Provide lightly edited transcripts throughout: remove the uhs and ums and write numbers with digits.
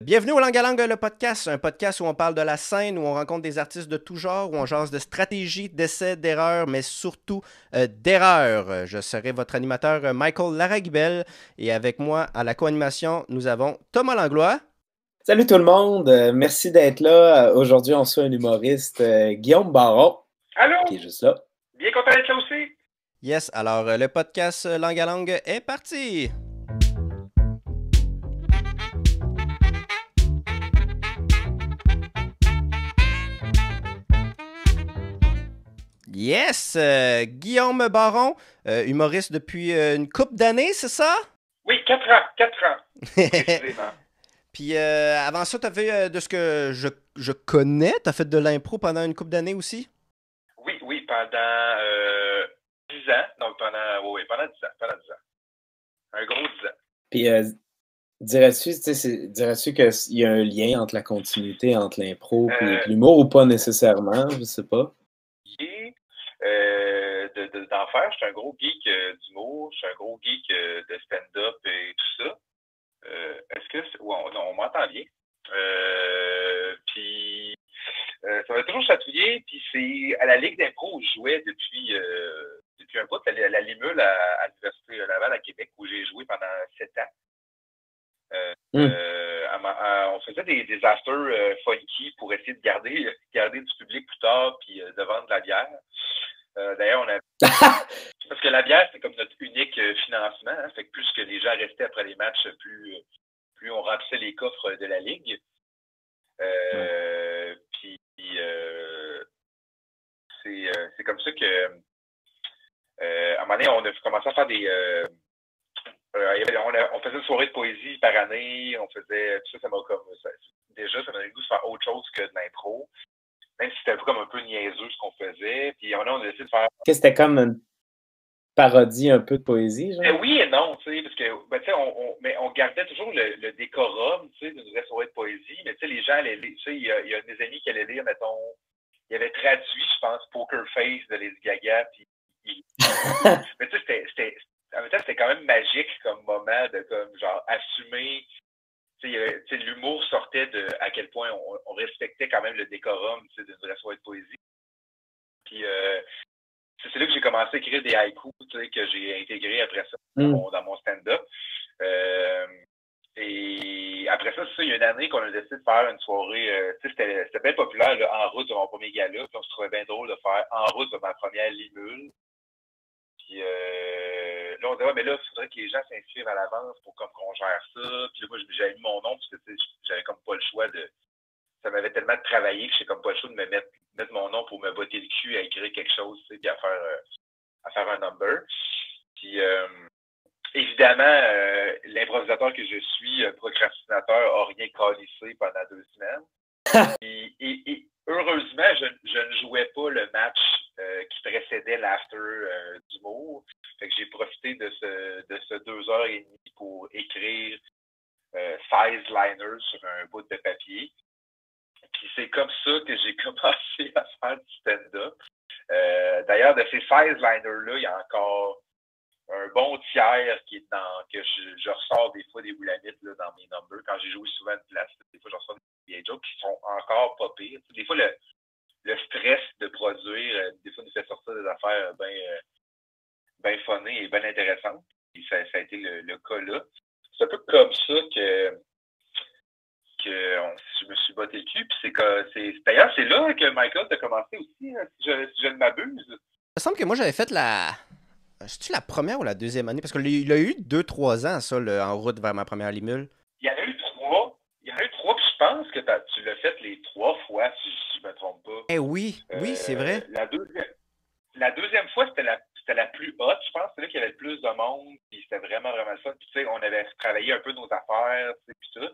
Bienvenue au Langue à Langue, le podcast, un podcast où on parle de la scène, où on rencontre des artistes de tout genre, où on jase de stratégie, d'essais, d'erreurs, mais surtout d'erreurs. Je serai votre animateur Michael Laragibel et avec moi à la co-animation, nous avons Thomas Langlois. Salut tout le monde, merci d'être là. Aujourd'hui, on reçoit un humoriste, Guillaume Baron, Allô? qui est juste là. Bien content d'être là aussi. Yes, alors le podcast Langue à Langue est parti! Yes, Guillaume Baron, humoriste depuis une couple d'années, c'est ça? Oui, 4 ans. 4 ans, précisément. Puis avant ça, tu as fait, de ce que je connais, tu as fait de l'impro pendant une couple d'années aussi? Oui, pendant 10 ans. Donc, pendant 10 ans. Pendant 10 ans. Un gros 10 ans. Puis, dirais-tu qu'il y a un lien entre la continuité, entre l'impro et l'humour, ou pas nécessairement, je sais pas. D'en faire. Je suis un gros geek d'humour. Je suis un gros geek de stand-up et tout ça. Est-ce que... on m'entend bien. Puis... ça m'a toujours chatouillé, puis c'est à la Ligue d'impro où je jouais depuis un bout, à la Limule à l'Université Laval à Québec, où j'ai joué pendant 7 ans. On faisait des afters funky pour essayer de garder du public plus tard, puis de vendre de la bière. D'ailleurs, parce que la bière, c'est comme notre unique financement, hein, fait que plus que les gens restaient après les matchs, plus on remplissait les coffres de la Ligue. Puis c'est comme ça que à un moment donné, on a commencé à faire on faisait une soirée de poésie par année, on faisait tout ça, déjà ça m'a donné le goût de faire autre chose que de l'impro. Même si c'était comme un peu niaiseux ce qu'on faisait. Puis on a décidé de faire. Qu'est-ce que c'était comme une parodie un peu de poésie, genre? Oui et non, tu sais, parce que tu sais, on gardait toujours le décorum, tu sais, d'une vraie soirée de poésie, mais tu sais, les gens allaient lire, tu sais, il y a des amis qui allaient lire, mettons, il avait traduit, je pense, Poker Face de Lady Gaga, puis mais tu sais, en même temps, c'était quand même magique comme moment de comme genre assumer. Tu sais, l'humour sortait de à quel point on respectait quand même le décorum, tu sais, d'une vraie soirée de poésie. Puis c'est là que j'ai commencé à écrire des haïkus, tu sais, que j'ai intégré après ça dans mon stand-up. Et après ça, c'est ça, il y a une année qu'on a décidé de faire une soirée, tu sais, c'était bien populaire, là, en route de mon premier gala, puis on se trouvait bien drôle de faire en route de ma première limule. Puis là, on disait, ouais, mais là, il faudrait que les gens s'inscrivent à l'avance pour comme qu'on gère ça. Puis là, moi, j'avais mis mon nom parce que j'avais comme pas le choix de. Ça m'avait tellement travaillé que j'ai comme pas le choix de mettre mon nom pour me botter le cul à écrire quelque chose, tu sais, puis à faire un number. Puis évidemment, l'improvisateur que je suis, procrastinateur, a rien calissé pendant 2 semaines. Et heureusement, je ne jouais pas le match qui précédait l'after d'humour. Fait que j'ai profité de ce 2 heures et demie pour écrire 16 liners sur un bout de papier. Puis c'est comme ça que j'ai commencé à faire du stand-up. D'ailleurs, de ces 16 liners-là, il y a encore un bon tiers qui est que je ressors des fois des boulamites là, dans mes numbers. Quand j'ai joué souvent de place, des fois je ressors des vieilles jokes qui sont encore pas pires. Des fois, le stress de produire, des fois, nous fait sortir des affaires bien funnées et bien intéressantes. Et ça a été le cas là. C'est un peu comme ça que je me suis botté le cul. Puis d'ailleurs, c'est là que Michael a commencé aussi, hein, si je ne m'abuse. Il me semble que moi, j'avais fait C'est-tu la première ou la deuxième année? Parce qu'il a eu 2-3 ans, ça, en route vers ma première limule. Il y en a eu 3. Il y en a eu 3, puis je pense que tu l'as fait les 3 fois, si je ne me trompe pas. Eh oui, c'est vrai. La deuxième fois, c'était la plus haute, je pense. C'est là qu'il y avait le plus de monde, puis c'était vraiment, vraiment ça. Puis tu sais, on avait travaillé un peu nos affaires, tu sais, puis tout.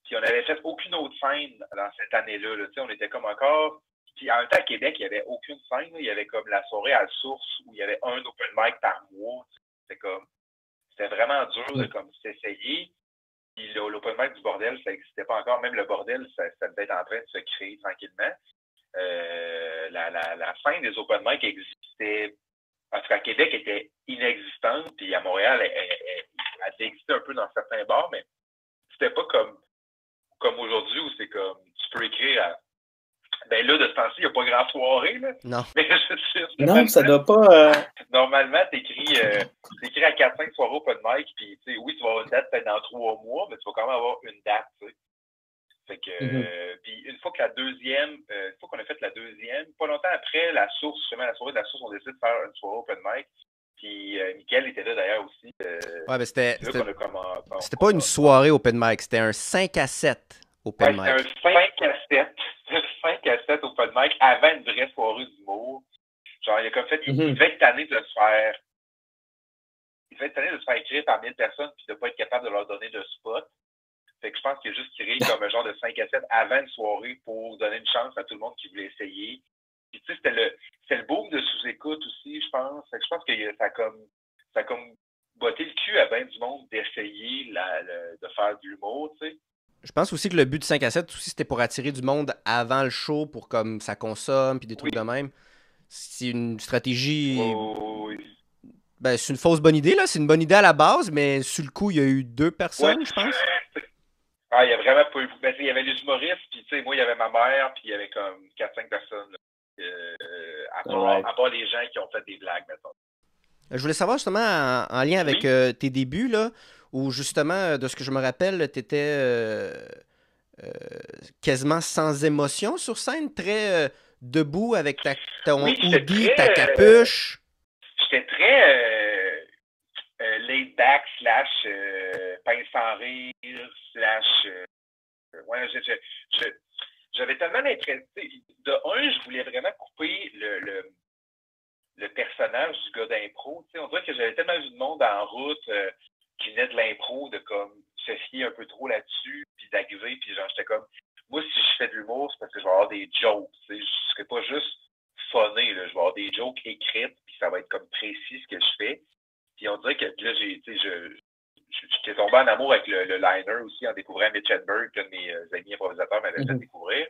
Puis on n'avait fait aucune autre scène dans cette année-là. Là. Tu sais, on était comme encore... Puis en même temps, à Québec, il n'y avait aucune scène. Là. Il y avait comme la soirée à la source où il y avait un open mic par mois. C'était vraiment dur de comme s'essayer. Puis l'open mic du bordel, ça n'existait pas encore. Même le bordel, ça devait être en train de se créer tranquillement. La scène des open mic existait. Parce qu'à Québec, elle était inexistante. Puis à Montréal, elle existait un peu dans certains bars, mais c'était pas comme comme aujourd'hui où c'est comme, tu peux écrire à... Ben là, de ce temps-ci, il n'y a pas grand soirée, là. Non. Mais je sais, Non, ça doit pas... Normalement, t'écris à 4-5 soirées open mic, puis tu sais, oui, tu vas avoir une date peut-être dans 3 mois, mais tu vas quand même avoir une date, tu sais. Fait que, puis une fois qu'on a fait la deuxième, pas longtemps après la source, justement, la soirée de la source, on décide de faire une soirée open mic. Puis Mickaël était là d'ailleurs aussi. Ouais, mais c'était pas une soirée open mic, c'était un 5 à 7 open mic. C'était un 5 à 7. 5 à 7 open mic avant une vraie soirée d'humour. Genre, il a comme fait, il devait être tanné de se faire. Il devait être tanné de se faire écrire par 1000 personnes puis de pas être capable de leur donner de spot. Fait que je pense qu'il a juste tiré comme un genre de 5 à 7 avant une soirée pour donner une chance à tout le monde qui voulait essayer. Puis tu sais, c'était le boom de sous-écoute aussi, je pense. Fait que je pense que ça a comme botté le cul à bien du monde d'essayer de faire de l'humour, tu sais. Je pense aussi que le but de 5 à 7 aussi, c'était pour attirer du monde avant le show pour comme ça consomme puis des trucs de même. C'est une stratégie. Oui. Ben, c'est une fausse bonne idée, là. C'est une bonne idée à la base, mais sur le coup, il y a eu 2 personnes, je pense. Ah, il y a vraiment pas eu. Ben, il y avait les humoristes, puis tu sais, moi, il y avait ma mère, puis il y avait comme 4-5 personnes. À part les gens qui ont fait des blagues, mettons. Je voulais savoir justement, en lien avec tes débuts, là, où justement, de ce que je me rappelle, tu étais quasiment sans émotion sur scène, très debout avec ton hoodie, ta capuche. J'étais très laid back / pince sans rire / ouais, j'avais tellement l'impression. De un, je voulais vraiment couper le personnage du gars d'impro. On dirait que j'avais tellement vu de monde en route qui venait de l'impro, de comme se fier un peu trop là-dessus, puis d'arriver, puis genre, j'étais comme, moi, si je fais de l'humour, c'est parce que je vais avoir des jokes. Je serai pas juste funné, là. Je vais avoir des jokes écrites, puis ça va être comme précis ce que je fais. Puis on dirait que là, j'étais tombé en amour avec le liner aussi en découvrant Mitch Hedberg, qu'un de mes amis improvisateurs m'avait fait découvrir.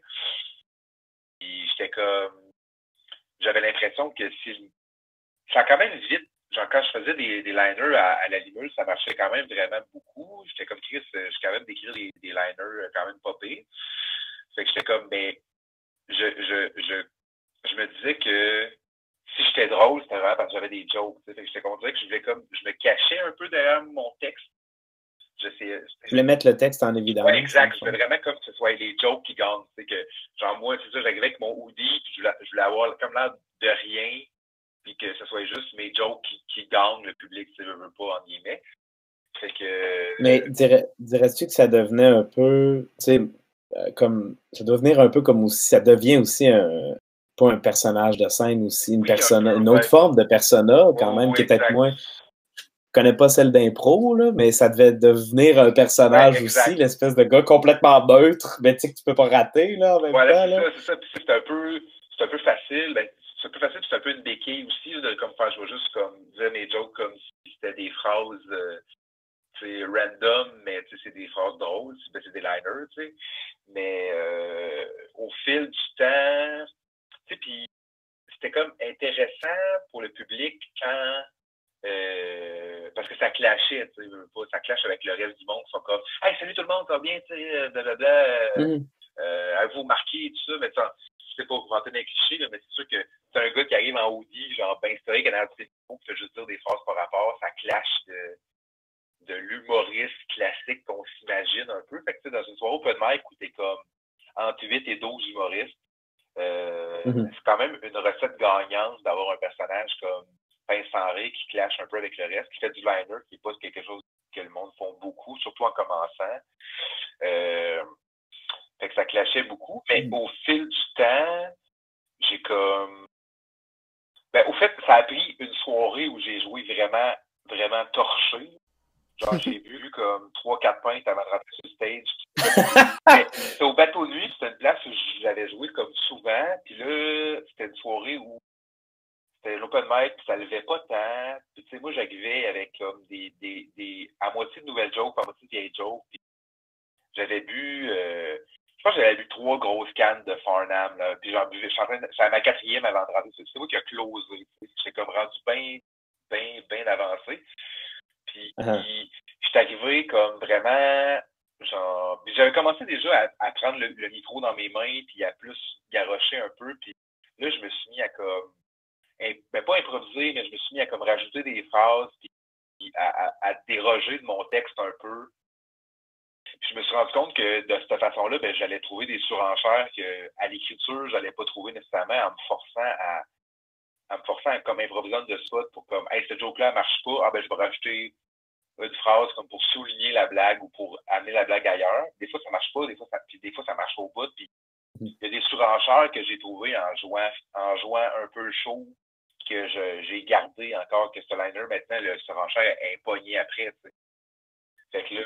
Puis j'étais comme, j'avais l'impression que si ça a quand même vite, genre quand je faisais des liners à la limule, ça marchait quand même vraiment beaucoup. J'étais comme Chris, je suis capable d'écrire des liners quand même pas pires. Fait que j'étais comme, mais je me disais que si j'étais drôle, c'était vraiment parce que j'avais des jokes. Fait que j'étais comme, que je me cachais un peu derrière mon texte. Je voulais mettre le texte en évidence. Ouais, exact. Je voulais vraiment comme que ce soit les jokes qui gagnent. Que, genre, moi, c'est ça, j'arrivais avec mon hoodie, puis je voulais avoir comme l'air de rien, puis que ce soit juste mes jokes qui gagnent le public, si je veux pas, en guillemets. Fait que... Mais dirais-tu que ça devenait un peu, tu sais, comme, ça doit venir un peu comme aussi, ça devient aussi pas un personnage de scène aussi, une autre forme de persona, quand même, qui est peut-être moins... Je connais pas celle d'impro, là, mais ça devait devenir un personnage aussi, l'espèce de gars complètement neutre, mais tu sais que tu peux pas rater, là, en même temps. Là. C'est ça. Puis c'est un peu facile. Ben, c'est un peu facile, puis c'est un peu une béquille aussi, de comme faire, je vais juste comme dire mes jokes comme si c'était des phrases random, mais c'est des phrases drôles, ben, c'est des liners, tu sais. Mais au fil du temps, tu sais, puis c'était comme intéressant pour le public quand parce que ça clashait, tu sais, ça clash avec le reste du monde qui sont comme « Hey, salut tout le monde, ça va bien, tu sais, blablabla, avez-vous marqué, tout ça, mais c'est pas pour vanter des clichés, là, mais c'est sûr que c'est un gars qui arrive en hoodie, genre ben historique, en qui fait juste dire des phrases par rapport, ça clash de l'humoriste classique qu'on s'imagine un peu. Fait que tu sais, dans une soirée open mic où t'es comme entre 8 et 12 humoristes, c'est quand même une recette gagnante d'avoir un personnage comme pince sans rire qui clash un peu avec le reste, qui fait du liner, qui n'est pas quelque chose que le monde font beaucoup, surtout en commençant. Fait que ça clashait beaucoup, mais au fil du temps, j'ai comme... Ben, au fait, ça a pris une soirée où j'ai joué vraiment, vraiment torché. Genre, j'ai bu comme 3-4 pintes avant de rentrer sur le stage. C'était au bateau de nuit, c'était une place où j'avais joué comme souvent, puis là, c'était une soirée où c'était l'open mic, puis ça levait pas tant. Puis tu sais, moi, j'arrivais avec comme des à moitié de nouvelles jokes, à moitié de vieilles jokes. Puis j'avais bu, je pense que j'avais bu 3 grosses cannes de Farnham, là. Puis j'en buvais, c'est ma 4e avant de rentrer. C'est moi qui a closé. J'étais comme rendu bien avancé. Puis j'étais arrivé comme vraiment genre, j'avais commencé déjà à prendre le micro dans mes mains, puis à plus garrocher un peu, puis là, je me suis mis à comme, ben pas improviser, mais je me suis mis à comme rajouter des phrases, puis à déroger de mon texte un peu. Puis je me suis rendu compte que de cette façon-là, ben, j'allais trouver des surenchères que à l'écriture, j'allais pas trouver nécessairement en me forçant à comme improvisant de spot pour comme, hey, cette joke-là marche pas, ah ben je vais rajouter une phrase comme pour souligner la blague ou pour amener la blague ailleurs. Des fois, ça marche pas, des fois, ça marche au bout. Puis il y a des surenchères que j'ai trouvées en jouant un peu le show que j'ai gardé encore que ce liner. Maintenant, le surenchère est pogné après. T'sais. Fait que là,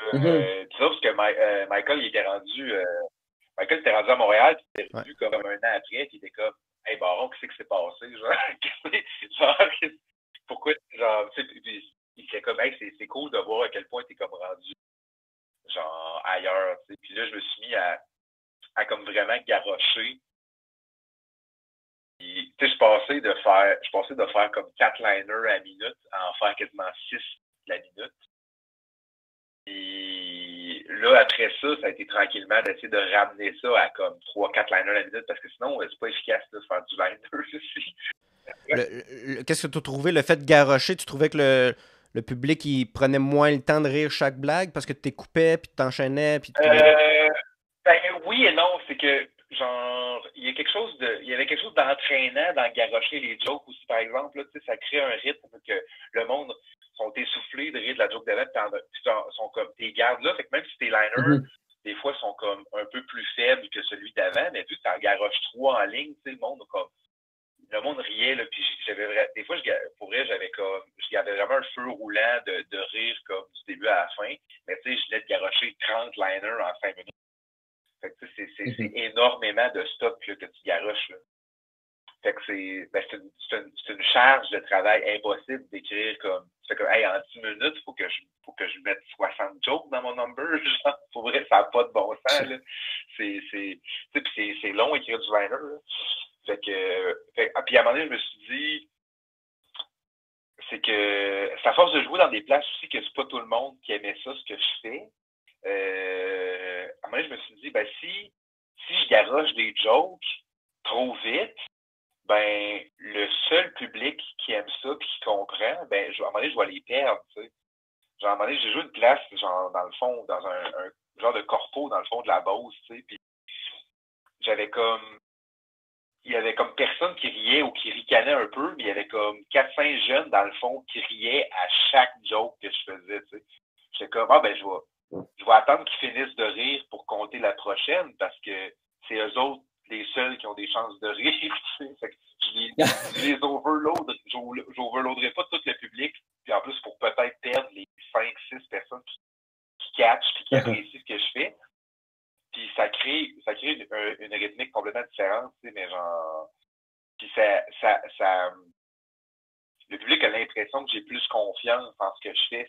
tu sais, parce que Michael, il était rendu à Montréal, puis il était revenu comme un an après, puis il était comme, hey, Baron, qu'est-ce qui s'est passé? Genre, pourquoi, genre, tu sais, il était comme, hey, c'est cool de voir à quel point t'es comme rendu, genre, ailleurs, tu sais. Puis là, je me suis mis à comme vraiment garrocher. Puis, tu sais, je passais de faire comme 4 liners à la minute à en faire quasiment 6 la minute. Puis là, après ça, ça a été tranquillement d'essayer de ramener ça à comme 3-4 liners à la minute parce que sinon, c'est pas efficace de faire du liner aussi. Qu'est-ce que tu as trouvé? Le fait de garrocher, tu trouvais que le public il prenait moins le temps de rire chaque blague parce que tu coupais puis tu t'enchaînais? Puis ben oui et non, c'est que genre il y avait quelque chose d'entraînant dans garrocher les jokes aussi, par exemple. Là, ça crée un rythme que le monde sont essoufflés de rire de la joke d'avant, puis sont comme tes gardes là. Fait que même si tes liners, des fois, sont comme un peu plus faibles que celui d'avant, mais vu que tu en garroches 3 en ligne, le monde riait, là, puis des fois, pour vrai, je gardais vraiment un feu roulant de rire comme du début à la fin, mais tu sais, je venais de garrocher 30 liners en 5 minutes. Fait que c'est énormément de stock là, que tu garoches, là. Fait que c'est une charge de travail impossible d'écrire comme, fait que, hey, en 10 minutes, faut que je mette 60 jokes dans mon number, genre, pour vrai, ça n'a pas de bon sens, là. C'est long écrire du liner, là. Puis à un moment donné, je me suis dit, c'est que, c'est à force de jouer dans des places aussi que c'est pas tout le monde qui aimait ça, ce que je fais. À un moment donné, je me suis dit, ben, si je garoche des jokes trop vite, ben, le seul public qui aime ça puis qui comprend, ben, à un moment donné, je vais les perdre, tu sais. Genre, à un moment donné, j'ai joué une place, genre, dans le fond, dans un genre de corpo, dans le fond de la Beauce, tu sais, puis il y avait comme personne qui riait ou qui ricanait un peu, mais il y avait comme 4-5 jeunes, dans le fond, qui riaient à chaque joke que je faisais, tu sais. J'étais comme, ben, je vais attendre qu'ils finissent de rire pour compter la prochaine, parce que c'est eux autres les seuls qui ont des chances de rire, tu sais. Fait que je les overload, j'overloaderai pas tout le public, puis en plus pour peut-être perdre les 5-6 personnes qui catchent puis qui apprécient ce que je fais. Puis ça crée une rythmique complètement différente, tu sais, mais genre, puis le public a l'impression que j'ai plus confiance en ce que je fais.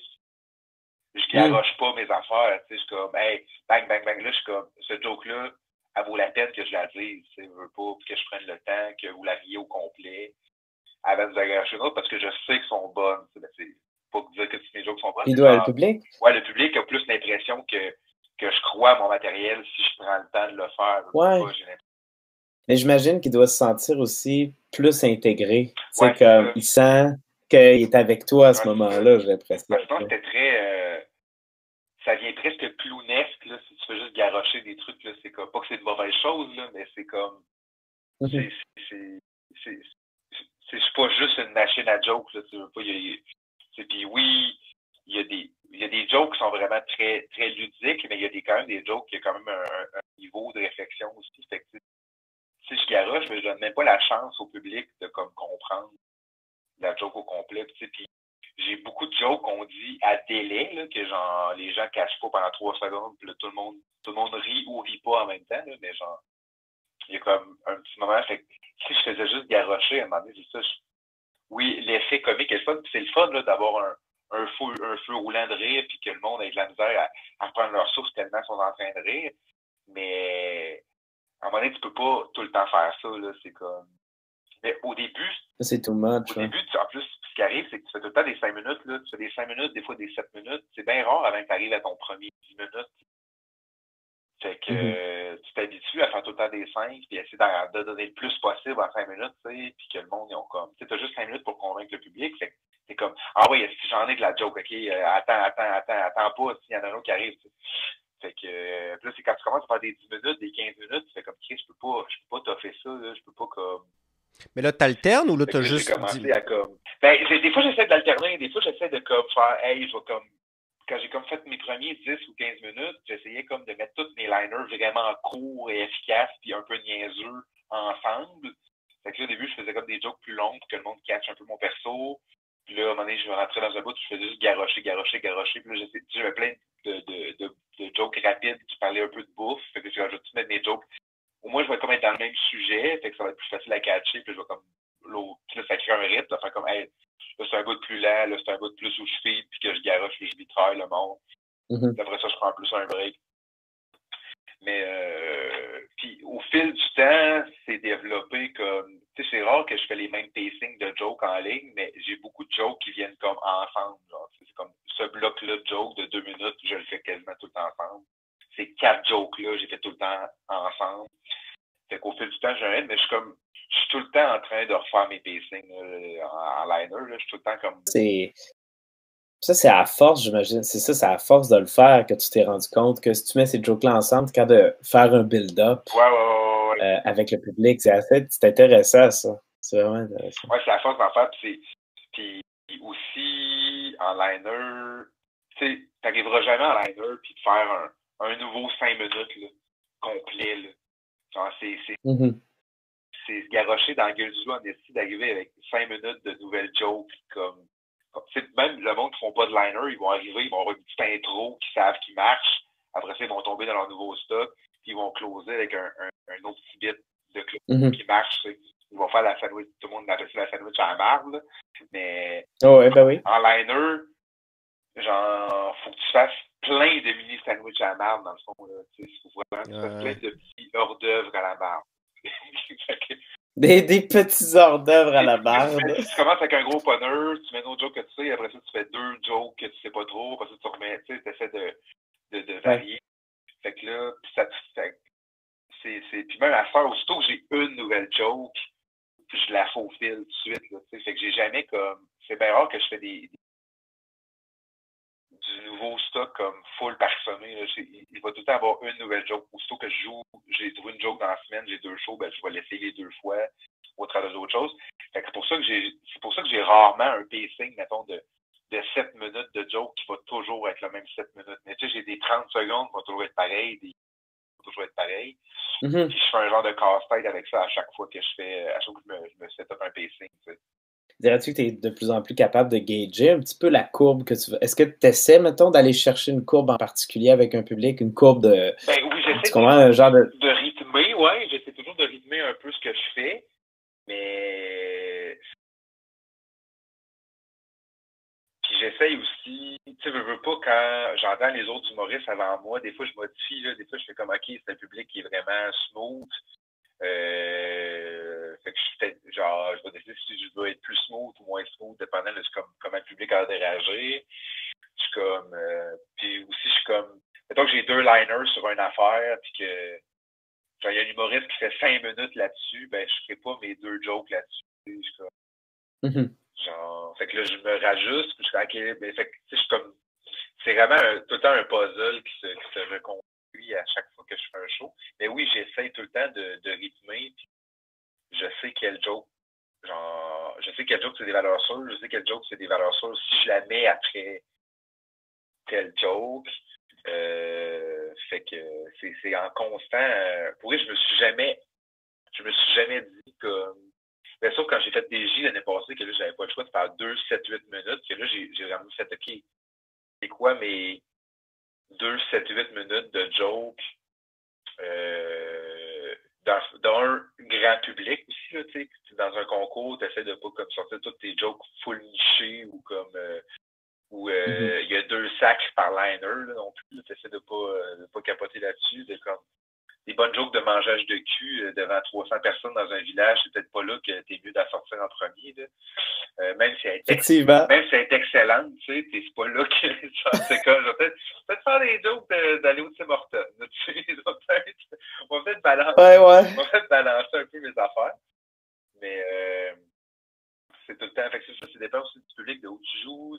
Je garoche pas mes affaires, tu sais, je suis comme, hey, bang, bang, bang, là, je suis comme, ce joke-là, elle vaut la peine que je la dise, tu sais, je veux pas que je prenne le temps, que vous la riez au complet, avant de vous agarocher une autre, parce que je sais qu'elles sont bonnes, tu sais, c'est pas dire que mes jokes sont bonnes. Il doit le public? Ouais, le public a plus l'impression que je crois à mon matériel si je prends le temps de le faire. Ouais. Mais j'imagine qu'il doit se sentir aussi plus intégré. Ouais, comme il sent qu'il est avec toi à ce moment-là, j'ai l'impression. Je pense que c'était très... ça vient presque clownesque, là, si tu fais juste garrocher des trucs, là, c'est comme... Pas que c'est de mauvaises choses, là, mais c'est comme... C'est pas juste une machine à jokes, là, tu veux pas... Puis oui, il y a des jokes qui sont vraiment très, très ludiques, mais il y a quand même des jokes qui ont quand même un niveau de réflexion aussi. Fait que, si je garoche, je donne même pas la chance au public de comme comprendre la joke au complet. Puis j'ai beaucoup de jokes qu'on dit à délai, là, que genre les gens cachent pas pendant 3 secondes, puis là, tout le monde rit ou rit pas en même temps, là, mais genre il y a comme un petit moment. Fait que si je faisais juste garocher, à un moment donné, c'est ça. Oui, l'effet comique est le fun, puis c'est le fun là, d'avoir un feu roulant de rire, puis que le monde ait de la misère à reprendre leur souffle tellement ils sont en train de rire. Mais à un moment donné, tu peux pas tout le temps faire ça, là. C'est comme. Mais au début. C'est too much. Au début, en plus, ce qui arrive, c'est que tu fais tout le temps des 5 minutes, là. Tu fais des 5 minutes, des fois des 7 minutes. C'est bien rare avant que tu arrives à ton premier 10 minutes. Fait que tu t'habitues à faire tout le temps des 5, puis essayer de donner le plus possible en 5 minutes, tu sais, puis que le monde, ils ont comme, tu sais, t'as juste 5 minutes pour convaincre le public, fait que c'est comme, ah oui, si j'en ai de la joke, ok, attends pas, s'il y en a un autre qui arrive, tu sais. Fait que, puis là, c'est quand tu commences à faire des 10 minutes, des 15 minutes, tu fais comme, Chris, je peux pas toffer ça, là, je peux pas comme... Mais là, t'alternes ou là, Fait t'as que là, juste j'ai commencé dit... à comme, ben, des fois, j'essaie d'alterner, des fois, j'essaie de comme faire, hey, je vais comme, quand j'ai comme fait mes premiers 10 ou 15 minutes, j'essayais comme de mettre tous mes liners vraiment courts et efficaces puis un peu niaiseux ensemble. Fait que là, au début, je faisais comme des jokes plus longues pour que le monde catch un peu mon perso. Puis là, à un moment donné, je me rentrais dans un bout, je faisais juste garocher. Puis là, j'avais plein de jokes rapides qui parlaient un peu de bouffe. Fait que je vais tout mettre mes jokes. Au moins, je vais comme être dans le même sujet. Fait que ça va être plus facile à catcher. Puis je vais comme l'autre. Puis là, ça crée un rythme. Ça fait comme, hey, là, c'est un bout de plus lent. Là, c'est un bout de plus où je feed. Puis que je garoche, puis je vitraille le monde. Puis après ça, je prends plus un break. Mais, puis au fil du temps, c'est développé comme, tu sais, c'est rare que je fais les mêmes pacings de jokes en ligne, mais j'ai beaucoup de jokes qui viennent comme ensemble, genre. C'est comme ce bloc-là de jokes de 2 minutes, je le fais quasiment tout le temps ensemble. Ces 4 jokes-là, j'ai fait tout le temps ensemble. Fait qu'au fil du temps, j'ai un rythme, mais je suis tout le temps en train de refaire mes pacings en liner, là. Je suis tout le temps comme... Ça, c'est à force, j'imagine. C'est à force de le faire que tu t'es rendu compte que si tu mets ces jokes-là ensemble, tu es capable de faire un build-up avec le public. C'est intéressant, ça. C'est vraiment intéressant. Ouais, c'est à force d'en faire. Puis aussi, en liner, tu sais, t'arriveras jamais en liner puis de faire un nouveau 5 minutes là, complet. Là. Genre, c'est garoché dans la gueule du loup en esti d'arriver avec 5 minutes de nouvelles jokes comme même le monde qui font pas de liner, ils vont arriver, ils vont avoir une petite intro qui savent qu'ils marchent. Après ça, ils vont tomber dans leur nouveau stock, puis ils vont closer avec un autre petit bit de close qui marche. T'sais. Ils vont faire la sandwich, tout le monde appelle ça la sandwich à la marde, mais en liner, genre, faut que tu fasses plein de mini sandwich à la marde dans le fond. Là. Faut vraiment que tu fasses plein de petits hors d'œuvre à la marde. Des petits hors d'œuvre à la barre. Tu commences avec un gros punner, tu mets une autre joke que tu sais, après ça, tu fais 2 jokes que tu sais pas trop, après ça, tu remets, tu sais, tu essaies de varier. Fait que là, puis même à faire, aussitôt que j'ai une nouvelle joke, puis je la faufile tout de suite, là, tu sais. Fait que j'ai jamais comme, c'est bien rare que je fais du nouveau stock comme full parsemé. Là. Il va tout le temps avoir une nouvelle joke. Aussitôt que je joue, j'ai trouvé une joke dans la semaine, j'ai 2 shows, ben je vais l'essayer 2 fois au travers d'autres choses. Fait que c'est pour ça que j'ai rarement un pacing, mettons, de 7 minutes de joke qui va toujours être le même 7 minutes. Mais tu sais, j'ai des 30 secondes qui vont toujours être pareils, Puis je fais un genre de casse-tête avec ça à chaque fois que je me set up un pacing, tu sais. Dirais-tu que tu es de plus en plus capable de gager un petit peu la courbe que tu veux? Est-ce que tu essaies, mettons, d'aller chercher une courbe en particulier avec un public, une courbe de... Ben oui, j'essaie de rythmer, ouais. J'essaie toujours de rythmer un peu ce que je fais, mais... Puis j'essaye aussi... Tu sais, je veux pas, quand j'entends les autres humoristes avant moi, des fois je modifie, là, des fois je fais comme, OK, c'est un public qui est vraiment smooth. Fait que je vais décider si je veux être plus smooth ou moins smooth, dépendant de comment le public a réagir. Je suis comme, puis aussi, je suis comme, mettons que j'ai 2 liners sur une affaire, puis que, genre, il y a un humoriste qui fait 5 minutes là-dessus, ben, je ferai pas mes 2 jokes là-dessus. Je suis comme, genre, fait que là, je me rajuste, puis je suis comme, OK, ben, fait que, tu sais, je suis comme, c'est vraiment tout le temps un puzzle qui se reconstruit à chaque fois que je fais un show. Mais oui, j'essaie tout le temps de rythmer, puis je sais quel joke, c'est des valeurs sûres, je sais quel joke c'est des valeurs sûres. Si je la mets après tel joke, fait que c'est en constant. Pour vrai, je me suis jamais dit comme. Bien sûr, quand j'ai fait des J l'année passée, que là, j'avais pas le choix de faire 2, 7, 8 minutes, que là, j'ai vraiment fait, OK, c'est quoi mes 2, 7, 8 minutes de joke dans un grand public aussi, là, tu sais. Dans un concours, tu essaies de pas comme sortir tous tes jokes full nichés ou comme où il y a 2 sacs par liner là, non plus. Tu essaies de pas capoter là-dessus, de comme des bonnes jokes de mangeage de cul devant 300 personnes dans un village, c'est peut-être pas là que t'es mieux d'en sortir en premier. Là. Même si elle est excellente, tu sais, c'est pas là que c'est comme, je vais peut-être faire des jokes d'aller au Tim Hortons. Tu sais, on va peut-être balancer un peu mes affaires. Mais c'est tout le temps. Fait que ça dépend aussi du public, de où tu joues,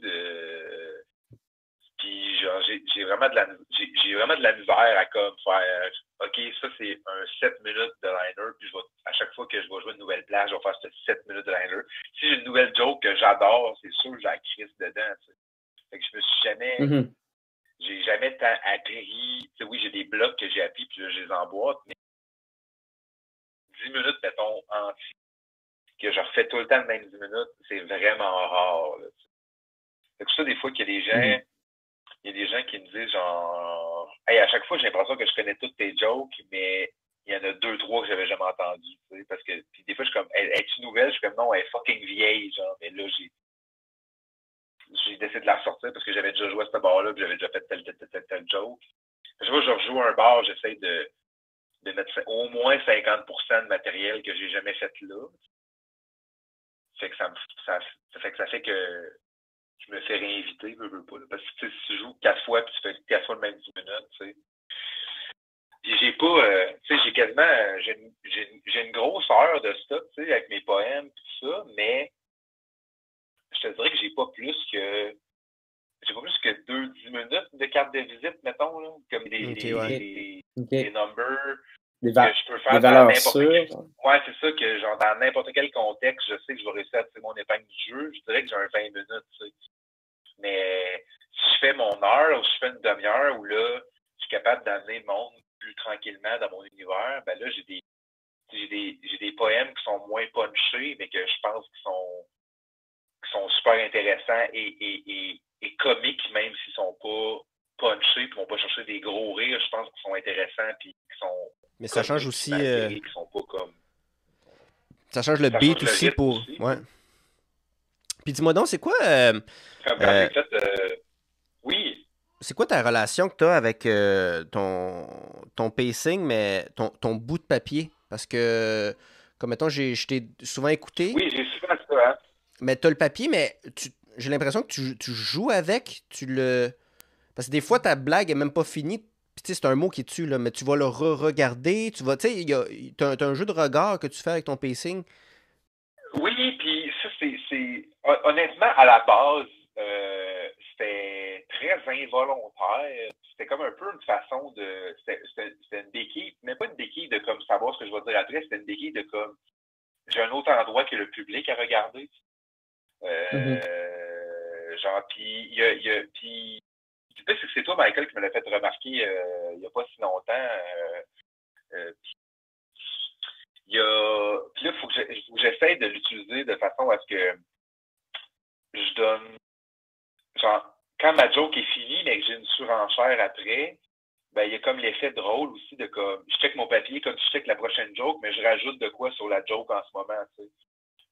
Puis genre j'ai vraiment de la misère à comme faire OK, ça c'est un 7 minutes de liner, puis à chaque fois que je vais jouer une nouvelle place, je vais faire ce 7 minutes de liner. Si j'ai une nouvelle joke que j'adore, c'est sûr que j'ai la crise dedans. T'sais. Fait que je me suis jamais. J'ai jamais tant appris. T'sais, oui, j'ai des blocs que j'ai appris, puis là, je les emboîte, mais 10 minutes, mettons, entier, que je refais tout le temps le même 10 minutes, c'est vraiment rare. Là, fait que ça, des fois qu'il y a des gens. Il y a des gens qui me disent genre hey, à chaque fois j'ai l'impression que je connais toutes tes jokes, mais il y en a 2-3 que j'avais jamais entendues. Parce que puis des fois je suis comme es-tu nouvelle? Je suis comme non, elle est fucking vieille, genre, mais là j'ai décidé de la ressortir parce que j'avais déjà joué à ce bar-là et j'avais déjà fait tel joke. Je vois, je rejoue un bar, j'essaie de mettre au moins 50% de matériel que j'ai jamais fait là. Fait que ça fait que je me fais réinviter, je veux pas. Là, parce que si tu joues 4 fois puis tu fais 4 fois le même 10 minutes, tu sais. Puis j'ai pas, tu sais, j'ai quasiment, j'ai une grosse heure de stock, tu sais, avec mes poèmes et tout ça, mais je te dirais que j'ai pas plus que 2-10 minutes de carte de visite, mettons, là, comme des numbers. Que je peux faire dans n'importe quel. Ouais, c'est ça, que genre dans n'importe quel contexte, je sais que je vais réussir à tirer mon épingle du jeu. Je dirais que j'ai un 20 minutes, tu sais. Mais si je fais mon heure ou si je fais une demi-heure où là, je suis capable d'amener le monde plus tranquillement dans mon univers, ben là, j'ai des poèmes qui sont moins punchés, mais que je pense qui sont super intéressants et comiques, même s'ils sont pas punchés, puis vont pas chercher des gros rires, je pense qu'ils sont intéressants puis qui sont. Mais ça change aussi. Qui sont pas comme. Ça change le beat aussi pour. Aussi. Ouais. Puis dis-moi donc, c'est quoi. Oui. C'est quoi ta relation que tu as avec ton pacing, mais ton bout de papier? Parce que, comme mettons, je t'ai souvent écouté. Oui, j'ai souvent ça. Hein? Mais tu as le papier, mais j'ai l'impression que tu joues avec. Parce que des fois, ta blague est même pas finie. Puis tu sais, c'est un mot qui est dessus, là, mais tu vas le re-regarder. Tu sais, t'as un jeu de regard que tu fais avec ton pacing. Oui, puis ça, c'est honnêtement, à la base, c'était très involontaire. C'était comme un peu une façon de. C'était une béquille, mais pas une béquille de comme savoir ce que je vais dire après, c'était une béquille de comme j'ai un autre endroit que le public à regarder. Genre, puis puis le pire, c'est que c'est toi, Michael, qui me l'a fait remarquer il n'y a pas si longtemps. Puis là, il faut que j'essaie de l'utiliser de façon à ce que je donne. Genre, quand ma joke est finie, mais que j'ai une surenchère après, ben, il y a comme l'effet drôle aussi de comme. Je check mon papier comme je check la prochaine joke, mais je rajoute de quoi sur la joke en ce moment, tu sais.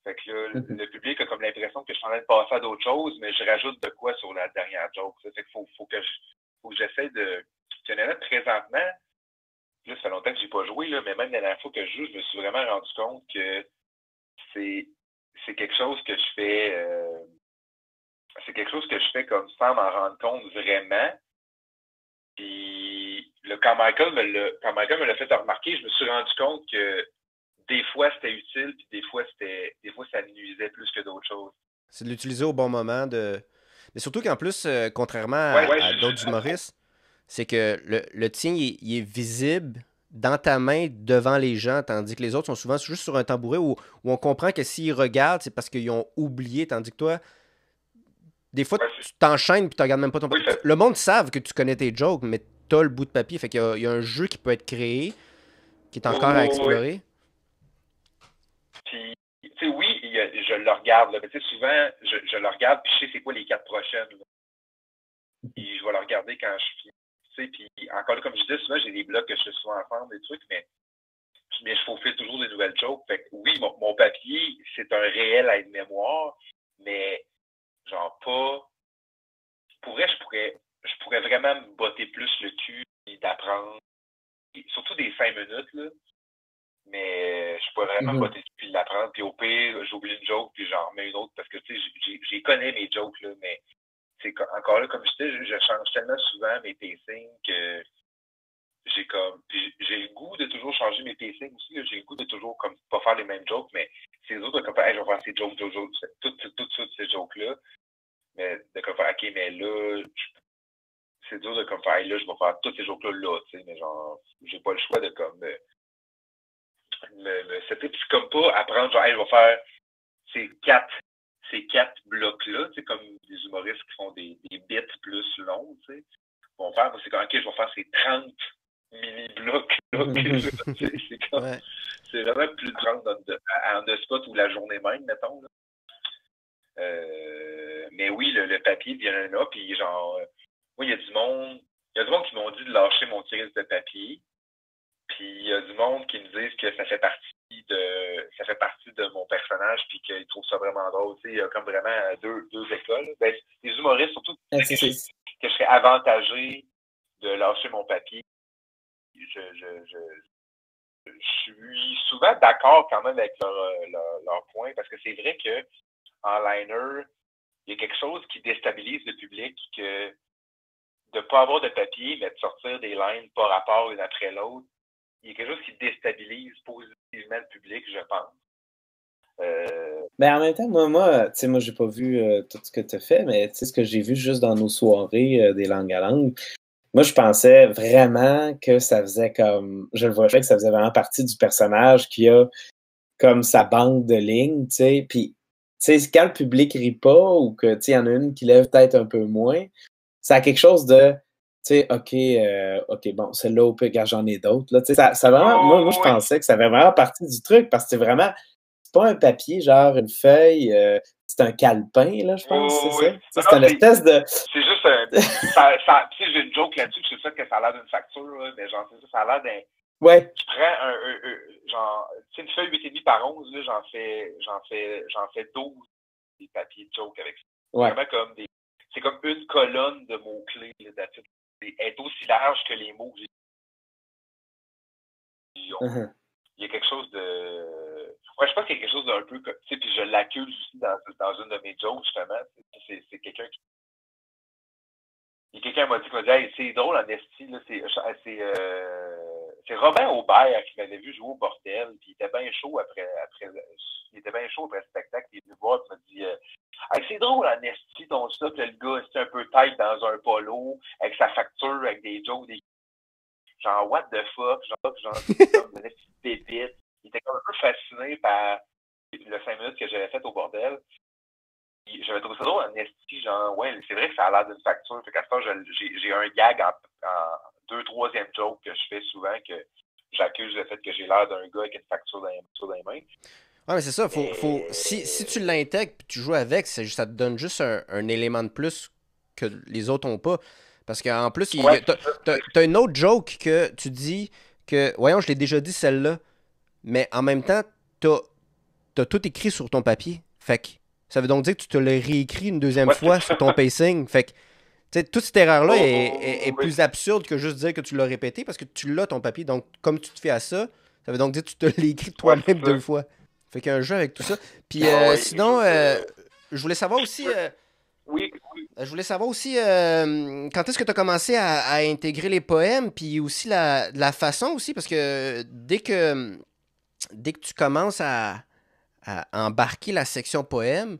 Fait que là, le public a comme l'impression que je suis en train de passer à d'autres choses, mais je rajoute de quoi sur la dernière joke. Ça fait qu'il faut que j'essaie de. Il y en a présentement. Là, ça fait longtemps que j'ai pas joué, là, mais même la dernière fois que je joue, je me suis vraiment rendu compte que c'est quelque chose que je fais. C'est quelque chose que je fais comme sans m'en rendre compte vraiment. Puis là, quand Michael me l'a fait remarquer, je me suis rendu compte que des fois c'était utile, puis des fois ça nuisait plus que d'autres choses. C'est de l'utiliser au bon moment. Mais surtout qu'en plus, contrairement à d'autres humoristes, c'est que le tien, il est visible dans ta main devant les gens, tandis que les autres sont souvent juste sur un tabouret où on comprend que s'ils regardent, c'est parce qu'ils ont oublié, tandis que toi, des fois, tu t'enchaînes puis tu regardes même pas ton papier. Le monde savent que tu connais tes jokes, mais tu as le bout de papier. Fait qu'il y a un jeu qui peut être créé, qui est encore à explorer. Puis, tu sais, oui, je le regarde, là, mais tu sais, souvent, je le regarde, puis je sais c'est quoi les 4 prochaines. Là. Puis je vais le regarder quand je finis. Tu sais, puis encore là, comme je disais, souvent, j'ai des blocs que je fais souvent ensemble, des trucs, mais je faufile toujours des nouvelles jokes. Fait que oui, mon papier, c'est un réel aide-mémoire, mais genre pas. Je pourrais vraiment me botter plus le cul et d'apprendre surtout des 5 minutes, là. Mais je pourrais vraiment botter dessus puis l'apprendre. Puis au pire, j'oublie une joke puis j'en remets une autre parce que, tu sais, j'y connais mes jokes, là, mais c'est encore là, comme je disais, je change tellement souvent mes pacings que j'ai le goût de toujours changer mes pacings aussi, là. J'ai le goût de toujours, comme, pas faire les mêmes jokes, mais c'est les autres, comme, hey, je vais faire ces jokes, toutes ces jokes-là. Mais de comme faire, ok, mais là, c'est dur de comme faire, hey, là, je vais faire tous ces jokes-là, là, tu sais, mais genre, j'ai pas le choix de comme, me setter, puis comme pas apprendre, genre, hey, je vais faire ces quatre blocs-là, tu sais, comme des humoristes qui font des bits plus longs, tu sais. Vont faire, c'est comme, ok, je vais faire ces 30 mini-blocs, là, c'est comme, c'est vraiment plus de 30 en the spot ou la journée même, mettons, là. Mais oui, le papier vient là, puis genre, moi, il y a du monde qui m'ont dit de lâcher mon tiriste de papier. Puis il y a du monde qui me disent que ça fait partie de mon personnage puis qu'ils trouvent ça vraiment drôle. Tu sais, il y a comme vraiment deux écoles. Ben, les humoristes, surtout, que je serais avantagé de lâcher mon papier. Je suis souvent d'accord quand même avec leur point parce que c'est vrai que en liner, il y a quelque chose qui déstabilise le public que de ne pas avoir de papier, mais de sortir des lines par rapport une après l'autre. Il y a quelque chose qui déstabilise positivement le public, je pense. Ben en même temps, moi, tu sais, moi, j'ai pas vu tout ce que tu as fait, mais tu sais, ce que j'ai vu juste dans nos soirées des langues à langue, moi, je pensais vraiment que ça faisait comme, je le voyais que ça faisait vraiment partie du personnage qui a comme sa bande de lignes, tu sais, puis, tu sais, quand le public rit pas ou que, tu sais, il y en a une qui lève peut-être un peu moins, ça a quelque chose de, tu sais, OK, bon, celle-là, au pire, j'en ai d'autres. Là, tu sais, ça vraiment, moi, je pensais que ça avait vraiment partie du truc parce que c'est vraiment, c'est pas un papier, genre une feuille, c'est un calepin, là, je pense, c'est ça? C'est une espèce de. C'est juste un. Tu sais, j'ai une joke là-dessus, c'est ça que ça a l'air d'une facture, là, mais genre, c'est ça, ça a l'air d'un. Ouais. Je prends genre, tu sais, une feuille 8,5 par 11, là, j'en fais 12 des papiers de joke avec ça. Ouais. C'est vraiment comme c'est comme une colonne de mots-clés, là, d'habitude. Elle est aussi large que les mots que j'ai. Il y a quelque chose de. Ouais, je pense qu'il y a quelque chose d'un peu comme. Tu sais, puis je l'accuse aussi dans une de mes jokes, justement. C'est quelqu'un qui. Il y a quelqu'un qui m'a dit, hey, c'est drôle en esti, là, c'est Robin Aubert qui m'avait vu jouer au bordel, puis il était bien chaud après le spectacle, il est venu voir, puis il m'a dit, hey, c'est drôle en esti, ton ça, que le gars est un peu tête dans un polo, avec sa facture, avec des jokes, genre, what the fuck, genre, comme une petite pépite. Il était comme un peu fasciné par le 5 minutes que j'avais fait au bordel. J'avais trouvé ça drôle en esti, genre, ouais, c'est vrai que ça a l'air d'une facture. Fait qu'à ce temps, j'ai un gag en 2/3 joke que je fais souvent que j'accuse le fait que j'ai l'air d'un gars avec une facture dans les mains. Ouais, mais c'est ça, si tu l'intègres et tu joues avec, ça te donne juste un élément de plus que les autres n'ont pas. Parce qu'en plus, t'as une autre joke que tu dis que, voyons, je l'ai déjà dit celle-là, mais en même temps, t'as tout écrit sur ton papier. Fait que ça veut donc dire que tu te l'as réécrit une deuxième fois sur ton pacing. Fait que, tu sais, toute cette erreur-là est plus absurde que juste dire que tu l'as répété parce que tu l'as ton papier. Donc, comme tu te fais à ça, ça veut donc dire que tu te l'as écrit toi-même 2 fois. Fait qu'il y a un jeu avec tout ça. Puis sinon, je voulais savoir aussi. Oui. Je voulais savoir aussi quand est-ce que tu as commencé à intégrer les poèmes, puis aussi la façon aussi, parce que dès que tu commences à embarquer la section poème,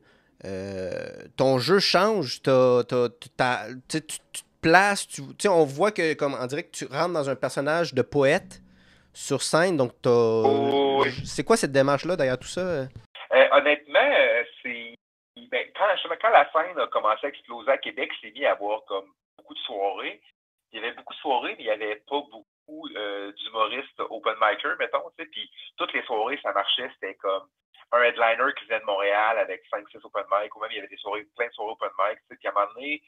ton jeu change. Tu te places, on voit que, comme on dirait que tu rentres dans un personnage de poète sur scène. Donc, c'est quoi cette démarche-là derrière tout ça? Honnêtement, c'est. Ben, quand la scène a commencé à exploser à Québec, c'est mis à avoir comme beaucoup de soirées. Il y avait beaucoup de soirées, mais il n'y avait pas beaucoup d'humoristes open micers, mettons, tu sais. Puis toutes les soirées, ça marchait, c'était comme un headliner qui venait de Montréal avec 5-6 open mic, ou même il y avait plein de soirées open mic, tu sais. Puis à un moment donné,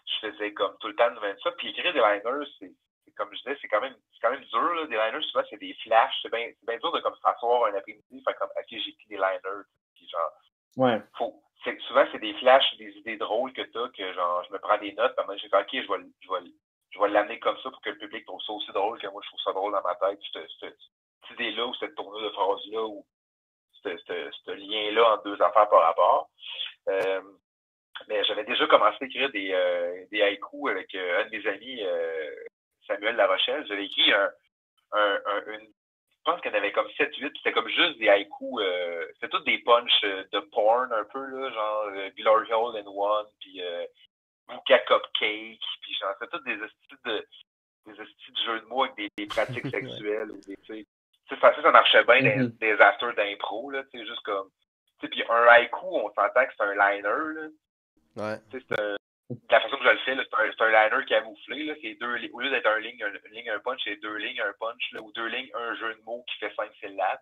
je faisais comme tout le temps de ça. Puis écrire des liners, c'est comme je disais, c'est quand même dur, là. Des liners, souvent, c'est des flashs. C'est bien dur de comme s'asseoir un après-midi, faire comme, ok, j'ai écrit des liners, puis genre, ouais. Souvent, c'est des flashs, des idées drôles que t'as, que genre, je me prends des notes, puis moi, je fais, ok, je vais je vais l'amener comme ça pour que le public trouve ça aussi drôle que moi je trouve ça drôle dans ma tête. Cette idée-là ou cette tournure de phrase-là ou ce lien-là entre deux affaires par rapport. Mais j'avais déjà commencé à écrire des haïkus avec un de mes amis, Samuel Larochelle. J'avais écrit je pense qu'il y en avait comme 7-8, c'était comme juste des haïkus, c'était tous des punchs de porn un peu, là, genre Glory Hole in One, puis Bouka Cupcake, puis genre, c'était tous des estis de jeux de mots avec des pratiques sexuelles ou des, tu sais, ça marchait bien des acteurs d'impro, là, tu sais, juste comme, tu sais, puis un haïku, on s'entend que c'est un liner, là. Ouais. Tu sais, la façon que je le fais, là, c'est un liner camouflé, là, c'est au lieu d'être une ligne, un punch, c'est 2 lignes, un punch, là, ou 2 lignes, un jeu de mots qui fait 5 syllabes.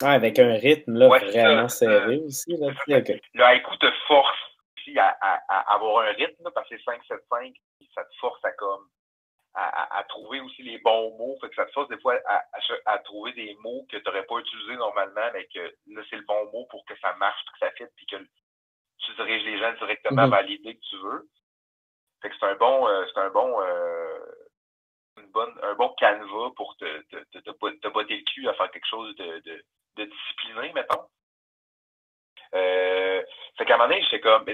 Ouais, avec un rythme là, vraiment serré aussi. Là, le haïku te force aussi à avoir un rythme, là, parce que c'est 5-7-5, ça te force à trouver aussi les bons mots. Fait que ça te force des fois à trouver des mots que tu n'aurais pas utilisés normalement, mais que là, c'est le bon mot pour que ça marche, que ça fitte, puis que tu diriges les gens directement vers l'idée que tu veux. Fait que c'est un bon canevas pour te botter le cul à faire quelque chose de discipliné, mettons. Fait qu'à un moment donné,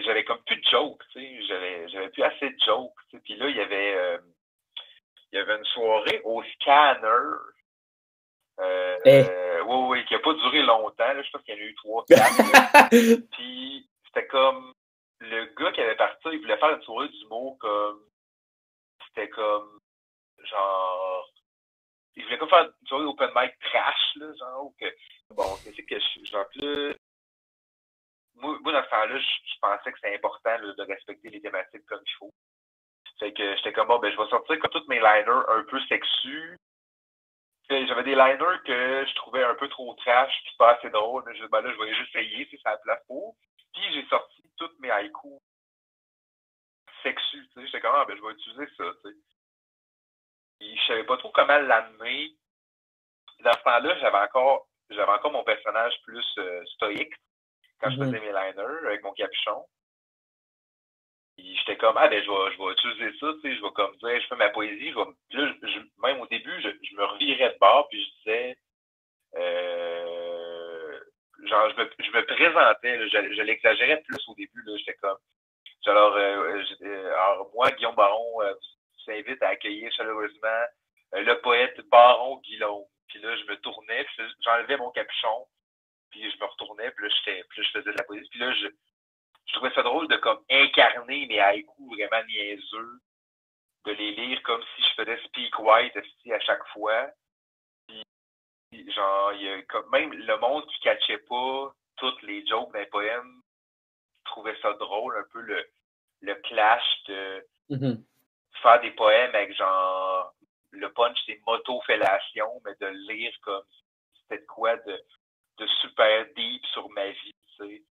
j'avais comme plus de jokes, tu sais, j'avais plus assez de jokes, tu sais. Puis là, il y avait une soirée au Scanner. Oui, qui a pas duré longtemps, là, je pense qu'il y en a eu 3-4. Puis c'était comme le gars qui avait parti, il voulait faire une soirée d'humour comme c'était comme genre il voulait comme faire une soirée open mic trash, là, genre que bon, c'est que genre là moi dans ce temps-là, je pensais que c'était important là, de respecter les thématiques comme il faut. Fait que j'étais comme bon, ben je vais sortir comme tous mes liners un peu sexus. J'avais des liners que je trouvais un peu trop trash puis pas assez drôles. Là, je vais juste essayer si ça a la place pour. Puis j'ai sorti toutes mes haïkus sexus. Tu sais, j'étais comme ben je vais utiliser ça. Tu sais. Puis je savais pas trop comment l'amener. Dans ce temps-là, j'avais encore mon personnage plus stoïque quand je faisais mes liners avec mon capuchon. Puis j'étais comme ben je vais utiliser ça, tu sais, je vais comme dire, je fais ma poésie, même au début, je me revirais de bord puis je disais genre je me présentais, là, je l'exagérais plus au début, là, j'étais comme alors moi, Guillaume Baron, vous invite à accueillir chaleureusement le poète Baron Guillaume. Puis là, je me tournais, puis j'enlevais mon capuchon, puis je me retournais, puis là, je faisais de la poésie. Puis là, je trouvais ça drôle de comme incarner mes haïkus vraiment niaiseux, de les lire comme si je faisais Speak White à chaque fois. Puis genre, il y a comme même le monde qui catchait pas toutes les jokes d'un poème trouvait ça drôle, un peu le clash de faire des poèmes avec genre le punch c'est motofellation, mais de le lire comme c'était de quoi de super deep sur ma vie, tu sais.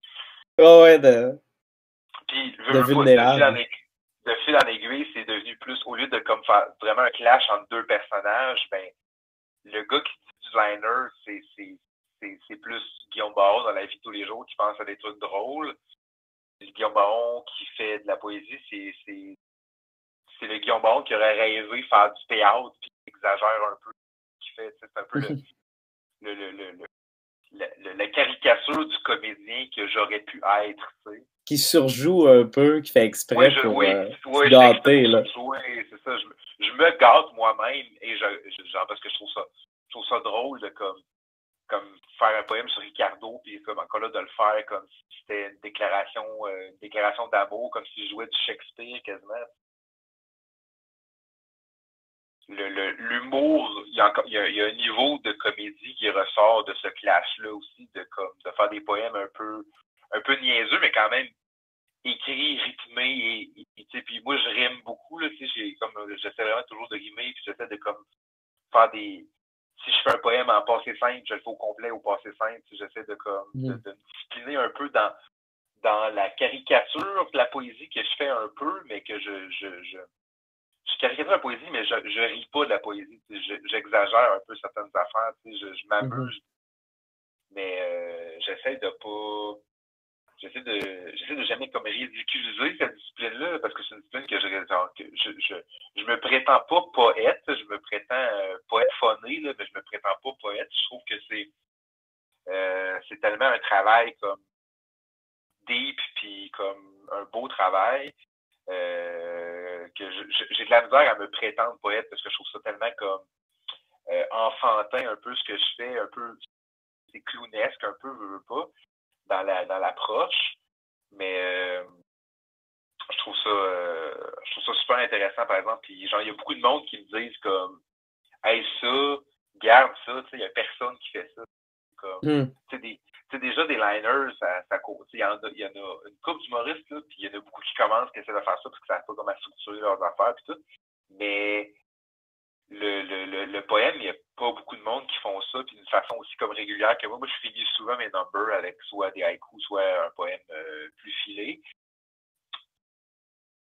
Oh ouais, puis de fil en aiguille, c'est devenu plus, au lieu de comme faire vraiment un clash entre deux personnages, ben le gars qui dit du liner, c'est plus Guillaume Baron dans la vie de tous les jours qui pense à des trucs drôles. Guillaume Baron qui fait de la poésie, c'est le Guillaume Baron qui aurait rêvé faire du théâtre puis qui exagère un peu, qui fait, c'est un peu la caricature du comédien que j'aurais pu être, tu sais. Qui surjoue un peu, qui fait exprès pour se gâter, là. Oui, c'est ça. Je me gâte moi-même et genre parce que je trouve ça drôle de comme faire un poème sur Ricardo puis comme encore là de le faire comme si c'était une déclaration d'amour, comme si je jouais du Shakespeare quasiment. L'humour, il y a un niveau de comédie qui ressort de ce clash-là aussi, de faire des poèmes un peu niaiseux, mais quand même écrits, rythmés et puis moi je rime beaucoup, là, tu sais, j'essaie vraiment toujours de rimer, puis j'essaie de comme faire si je fais un poème en passé simple, je le fais au complet au passé simple, j'essaie de me discipliner un peu dans la caricature de la poésie que je fais un peu, mais que je caricature la poésie, mais je ris pas de la poésie. J'exagère un peu certaines affaires. Je m'amuse. Mais j'essaie de pas j'essaie de jamais comme ridiculiser cette discipline-là, parce que c'est une discipline que je me prétends pas poète, je me prétends poète phoné, là, mais je me prétends pas poète. Je trouve que c'est tellement un travail comme deep, puis comme un beau travail, que j'ai de la misère à me prétendre poète, parce que je trouve ça tellement comme enfantin, un peu ce que je fais, un peu, c'est clownesque, un peu, je veux pas, dans l'approche, mais je trouve ça super intéressant, par exemple, puis genre, il y a beaucoup de monde qui me disent comme, hey, ça, garde ça, tu sais, il y a personne qui fait ça, comme, tu sais, déjà des liners, ça court, il y en a une couple d'humoristes, là, puis il y en a beaucoup qui commencent, qui essaient de faire ça, parce que ça savent pas comment structurer leurs affaires, puis tout, mais le poème, il n'y a pas beaucoup de monde qui font ça, puis d'une façon aussi comme régulière que moi. Moi, je finis souvent mes numbers avec soit des haïkus, soit un poème plus filé.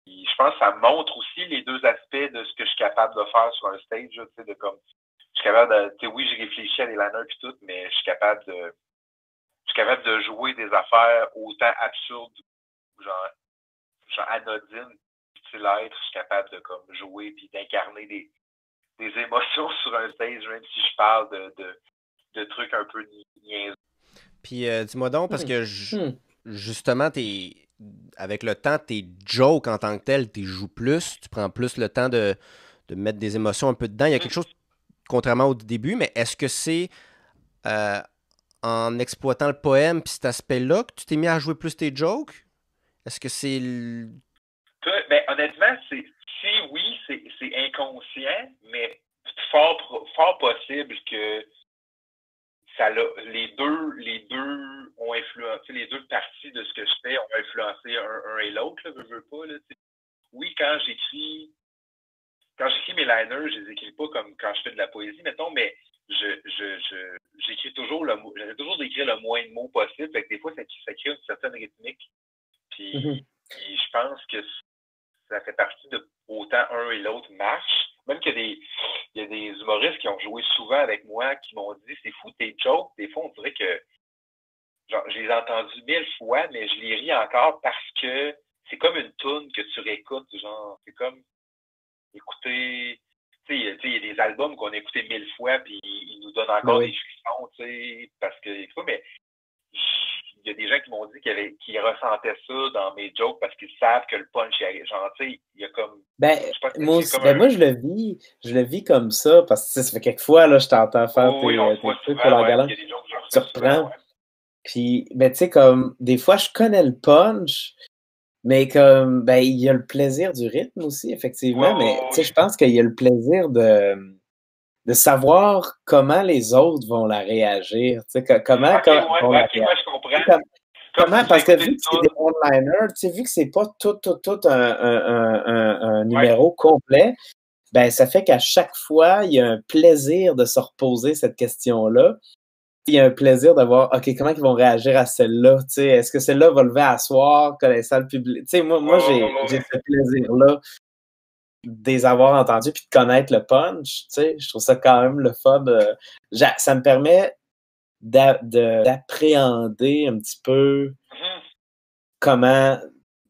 Puis, je pense que ça montre aussi les deux aspects de ce que je suis capable de faire sur un stage, tu sais, de comme, je suis capable de, tu sais, oui, j'ai réfléchi à des liners puis tout, mais je suis capable de jouer des affaires autant absurdes, genre anodines, l'être, je suis capable de comme jouer puis d'incarner des émotions sur un stage, même si je parle de trucs un peu niaiseux. Puis dis-moi donc, parce que justement, avec le temps, tes jokes en tant que tel, tu joues plus, tu prends plus le temps de mettre des émotions un peu dedans. Il y a quelque chose, contrairement au début, mais est-ce que c'est en exploitant le poème puis cet aspect-là que tu t'es mis à jouer plus tes jokes? Est-ce que c'est... Ben, honnêtement, oui, c'est inconscient, mais fort possible que ça les deux ont influencé, les deux parties de ce que je fais ont influencé un et l'autre, je veux pas, là, t'sais. Oui, quand j'écris mes liners, je les écris pas comme quand je fais de la poésie, mettons, mais j'écris toujours j'essaie toujours d'écrire le moins de mots possible, fait que des fois, ça crée une certaine rythmique, puis je pense que ça fait partie de autant un et l'autre marche. Même qu'il y a des humoristes qui ont joué souvent avec moi qui m'ont dit, c'est fou, tes jokes, des fois, on dirait que, genre, je les ai entendus 1000 fois, mais je les ris encore parce que c'est comme une toune que tu réécoutes, genre, c'est comme écouter, tu sais, il y a des albums qu'on a écoutés 1000 fois, puis ils nous donnent encore des frissons, tu sais, parce que, mais il y a des gens qui m'ont dit qu'ils ressentaient ça dans mes jokes parce qu'ils savent que le punch, genre, tu sais, il y a comme... moi aussi, moi, je le vis comme ça, parce que ça fait quelques fois, là, je t'entends faire tes trucs pour la galante. Tu reprends. Puis, tu sais, comme, des fois, je connais le punch, mais comme, il y a le plaisir du rythme aussi, effectivement, mais, tu sais, je pense qu'il y a le plaisir de savoir comment les autres vont la réagir. Tu sais, comment vont la réagir. Je comprends. Comment, parce que vu que c'est des one-liners, tu sais, vu que c'est pas tout un numéro complet, ça fait qu'à chaque fois, il y a un plaisir de se reposer cette question-là. Il y a un plaisir de voir, OK, comment ils vont réagir à celle-là? Tu sais, est-ce que celle-là va lever à soir, connaissant le public? Tu sais, moi j'ai ce plaisir-là de les avoir entendus puis de connaître le punch. Tu sais, je trouve ça quand même le fun. Ça me permet d'appréhender un petit peu comment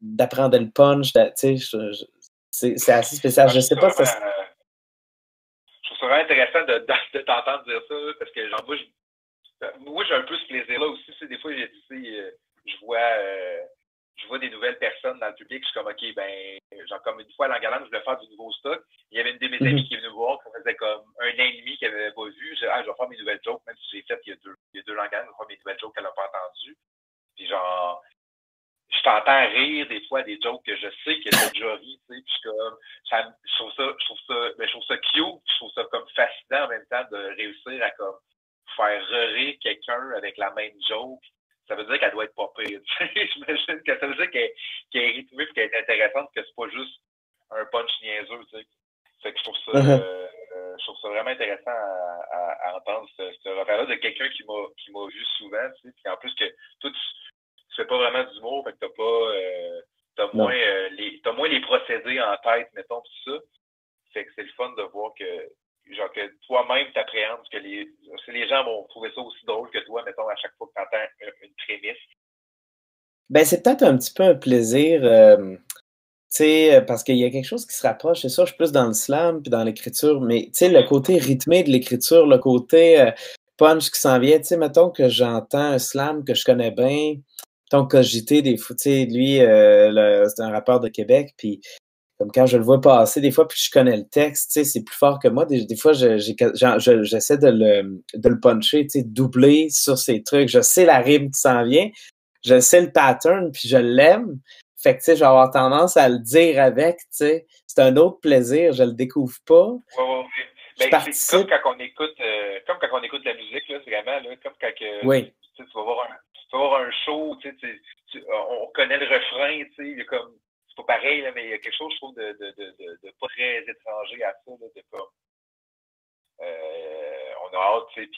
d'apprendre le punch. Tu sais, c'est assez spécial. Je sais pas si ça... Je trouve ça vraiment intéressant de t'entendre dire ça, parce que genre, moi, j'ai un peu ce plaisir-là aussi. Des fois, je vois des nouvelles personnes dans le public, je suis comme, OK, genre, comme une fois à l'Angaland, je voulais faire du nouveau stock. Il y avait une de mes amies qui est venue me voir, qui faisait comme un an et demi qu'elle n'avait pas vu. Je vais faire mes nouvelles jokes, même si j'ai fait il y a deux Langaland, je vais faire mes nouvelles jokes qu'elle n'a pas entendues. Puis genre, je t'entends rire des fois des jokes que je sais que t'as déjà ri, tu sais, puis je trouve ça cute, je trouve ça comme fascinant en même temps de réussir à comme faire rire quelqu'un avec la même joke. Ça veut dire qu'elle doit être pas pire, tu sais. J'imagine que ça veut dire qu'elle est rythmée et qu'elle est intéressante, que c'est pas juste un punch niaiseux, tu sais. Fait que je trouve ça vraiment intéressant à entendre ce repère-là de quelqu'un qui m'a vu souvent, tu sais. Puis en plus que toi, tu fais pas vraiment d'humour, fait que t'as moins les procédés en tête, mettons, tout ça. Fait que c'est le fun de voir que toi-même t'appréhendes, que les gens vont trouver ça aussi drôle que toi, mettons, à chaque fois que t'entends une prémisse. Ben, c'est peut-être un petit peu un plaisir, tu sais, parce qu'il y a quelque chose qui se rapproche. C'est sûr, je suis plus dans le slam puis dans l'écriture, mais tu sais, le côté rythmé de l'écriture, le côté punch qui s'en vient, tu sais, mettons que j'entends un slam que je connais bien, mettons Cogité, des fois, tu sais, lui, c'est un rappeur de Québec, puis comme quand je le vois passer, des fois, puis je connais le texte, tu sais, c'est plus fort que moi. Des fois, j'essaie de le puncher, tu sais, doubler sur ces trucs. Je sais la rime qui s'en vient, je sais le pattern, puis je l'aime. Fait que, tu sais, je vais avoir tendance à le dire avec, tu sais. C'est un autre plaisir, je le découvre pas. Ouais. Je Ben, c'est comme participe. quand on écoute, de la musique, là, c'est vraiment, là, comme quand Oui. tu vas voir un show, on connaît le refrain, tu sais, il y a comme, c'est pas pareil, là, mais il y a quelque chose, je trouve, de pas très étranger à ça, là, de comme, on a hâte, tu sais,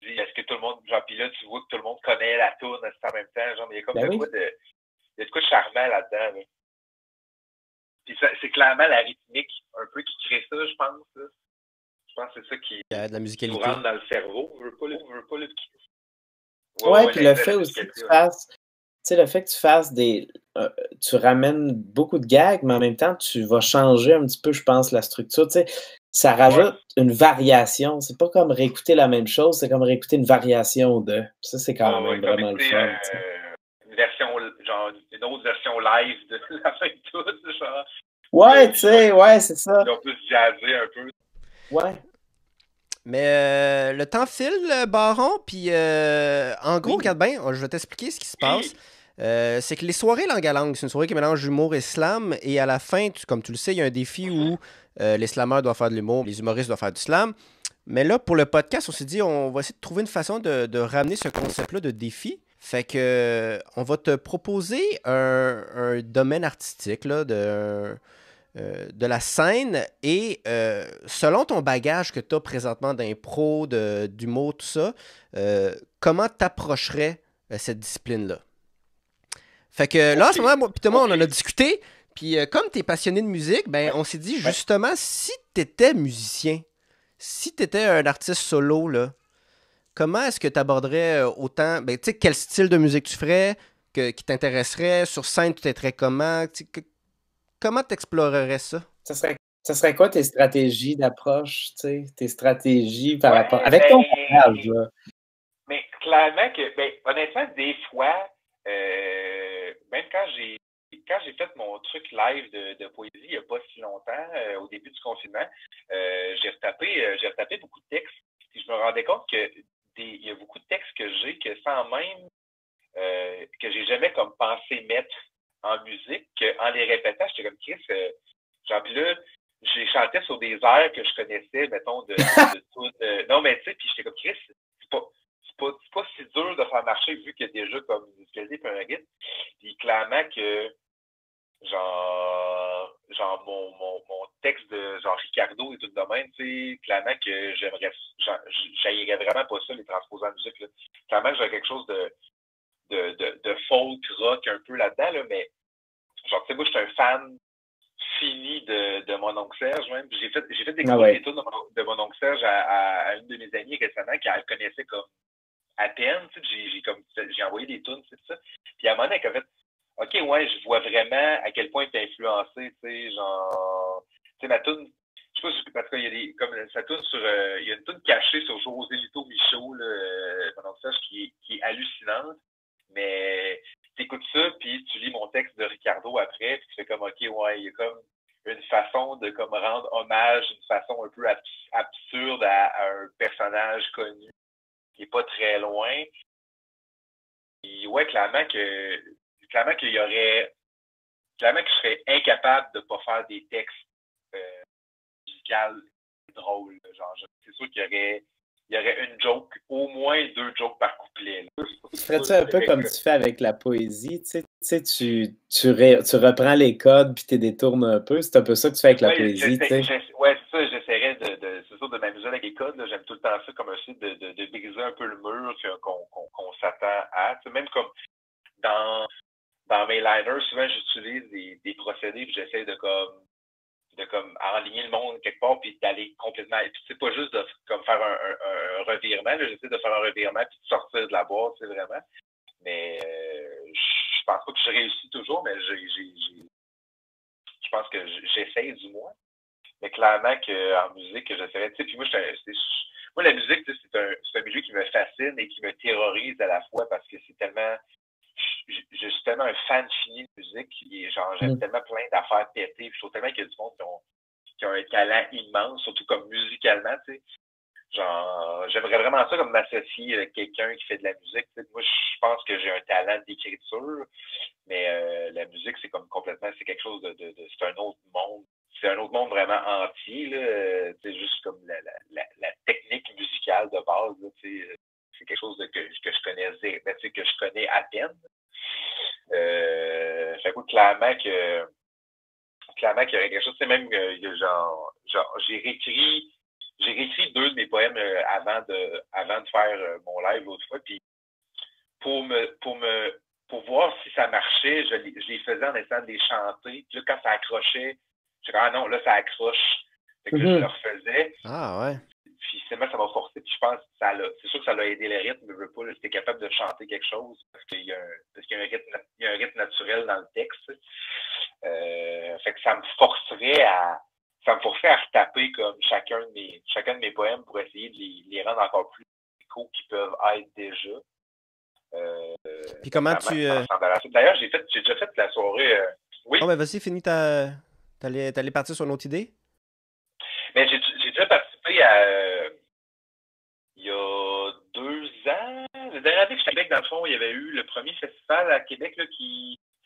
puis est-ce que tout le monde, genre, puis là, tu vois que tout le monde connaît la tourne en même temps, genre, mais il y a comme Ben oui. il y a de quoi de charmant là-dedans, là. Puis c'est clairement la rythmique un peu qui crée ça, je pense, là. Je pense que c'est ça qui Il y a de la nous musicalité. rentre dans le cerveau. On veut pas le. Ouais, puis le fait aussi que tu fasses, tu sais, le fait que tu fasses tu ramènes beaucoup de gags, mais en même temps, tu vas changer un petit peu, je pense, la structure. Tu sais, ça rajoute une variation. C'est pas comme réécouter la même chose, c'est comme réécouter une variation de. Ça, c'est quand même vraiment le fun. Une version, genre, une autre version live de la fin de tout, genre. Ouais, tu sais, ouais, c'est ça. On peut se jazzer un peu. Ouais. Mais le temps file, Baron, puis en gros, regarde bien, je vais t'expliquer ce qui se passe. C'est que les soirées langue à langue, c'est une soirée qui mélange humour et slam, et à la fin, comme tu le sais, il y a un défi où les slammeurs doivent faire de l'humour, les humoristes doivent faire du slam. Mais là, pour le podcast, on s'est dit, on va essayer de trouver une façon de ramener ce concept-là de défi. Fait que on va te proposer un domaine artistique là, de la scène et selon ton bagage que tu as présentement d'impro, d'humour, tout ça, comment t'approcherais cette discipline-là? Fait que là, à ce moment-là, moi, puis Thomas, on en a discuté, puis comme tu es passionné de musique, ben on s'est dit justement, si tu étais musicien, si tu étais un artiste solo, là, comment est-ce que tu aborderais autant, ben tu sais, quel style de musique tu ferais, qui t'intéresserait, sur scène, tu t'aiderais comment, comment t'explorerais ça? Ça serait quoi tes stratégies d'approche, tu sais, tes stratégies par rapport avec ton bagage, là? Mais clairement que, honnêtement, des fois, même quand j'ai fait mon truc live de poésie il n'y a pas si longtemps, au début du confinement, j'ai retapé beaucoup de textes. Puis je me rendais compte que il y a beaucoup de textes que j'ai que sans même que j'ai jamais comme pensé mettre en musique, qu'en les répétant, j'étais comme Chris, genre puis là, j'ai chanté sur des airs que je connaissais, mettons, non, mais tu sais, puis j'étais comme Chris, c'est pas si dur de faire marcher vu qu'il y a déjà comme une musicalité et un rythme. Puis clairement que genre mon texte de genre Ricardo et tout de même, tu sais, clairement que j'haïrais vraiment pas ça, les transposer en musique, là. Clairement que j'aurais quelque chose de folk rock un peu là-dedans, là, mais genre, tu sais, moi, je suis un fan fini de mon oncle Serge, même. J'ai fait découvrir les tunes de mon oncle Serge à une de mes amies récemment qui elle connaissait comme à peine, tu sais, j'ai envoyé des tunes, c'est ça. Puis à un moment donné, elle a fait, OK, ouais, je vois vraiment à quel point t'es influencé, tu sais, genre, tu sais, ma tune, je sais pas, parce qu'il y a des, comme, ça tourne sur, il y a une tune cachée sur José Lito Michaud, là, pendant ça, qui est hallucinante, mais t'écoutes ça, puis tu lis mon texte de Ricardo après, puis tu fais comme, OK, ouais, il y a comme une façon de, comme, rendre hommage, une façon un peu absurde à un personnage connu qui est pas très loin. Et ouais, clairement qu'il y aurait, clairement que je serais incapable de pas faire des textes musicaux drôles. Genre, c'est sûr qu'il y aurait une joke, au moins 2 jokes par couplet. Ferais-tu un peu comme tu fais avec la poésie, tu sais, tu reprends les codes puis tu détournes un peu, c'est un peu ça que tu fais avec la poésie, tu sais. Ouais, c'est ça, j'essaierais c'est sûr, de m'amuser avec les codes, là. J'aime tout le temps ça comme un site de briser un peu le mur qu'on s'attend à. Tu sais, même comme dans mes liners, souvent j'utilise des procédés puis j'essaie de comme aligner le monde quelque part puis d'aller complètement. Puis c'est pas juste de comme faire un revirement, là, j'essaie de faire un revirement puis de sortir de la boîte, c'est vraiment. Mais je je pense pas que je réussis toujours, mais je pense que j'essaye du moins. Mais clairement qu'en musique, j'essaierais, tu sais, puis moi, moi, la musique, c'est un milieu qui me fascine et qui me terrorise à la fois parce que c'est tellement, je suis tellement un fan fini de musique et genre, j'aime tellement plein d'affaires pétées, puis je trouve tellement qu'il y a du monde qui ont un talent immense, surtout comme musicalement, tu sais. Genre, j'aimerais vraiment ça comme m'associer avec quelqu'un qui fait de la musique. Tu sais. Moi, je pense que j'ai un talent d'écriture, mais la musique, c'est comme complètement, c'est quelque chose c'est un autre monde. C'est un autre monde vraiment entier, là. C'est juste comme la technique musicale de base, là, tu sais. C'est quelque chose que je connais, mais tu sais, que je connais à peine. Fait que clairement qu'il y aurait quelque chose, c'est même genre j'ai réécrit 2 de mes poèmes avant de faire mon live l'autre fois, puis pour voir si ça marchait, je les faisais en essayant de les chanter. Puis là, quand ça accrochait, je disais, ah non, là, ça accroche. Fait que là, je le refaisais. Ah ouais. Puis finalement, ça m'a forcé. Puis je pense que c'est sûr que ça l'a aidé le rythme, mais je veux pas. J'étais capable de chanter quelque chose parce qu'il y a un rythme naturel dans le texte. Fait que ça me forcerait à retaper comme chacun de mes poèmes pour essayer de les rendre encore plus musicaux qu'ils peuvent être déjà. Puis comment tu... D'ailleurs, j'ai déjà fait la soirée... oui. Oh, ben vas-y, finis T'allais partir sur une autre idée? Mais j'ai déjà participé à... il y a 2 ans. La dernière année que j'étais à Québec, dans le fond, il y avait eu le premier festival à Québec, là,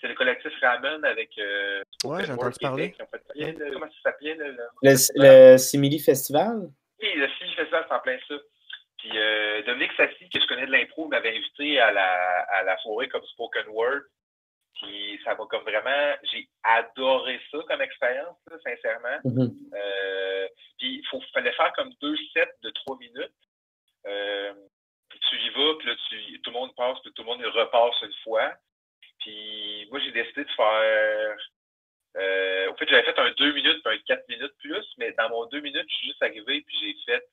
c'est le collectif Ramen avec... ouais, j'ai entendu parler. Comment ça s'appelait? Le Simili Festival? Oui, le Simili Festival, c'est en plein ça. Puis Dominique Sassi, que je connais de l'impro, m'avait invité à la soirée comme Spoken Word. Puis ça m'a comme vraiment... J'ai adoré ça comme expérience, là, sincèrement. Puis il fallait faire comme 2 sets de 3 minutes. Puis tu y vas, puis là, tout le monde passe, puis tout le monde repasse une fois. Puis moi, j'ai décidé de faire... au fait, j'avais fait un 2 minutes puis un 4 minutes plus, mais dans mon 2 minutes, je suis juste arrivé, puis j'ai fait...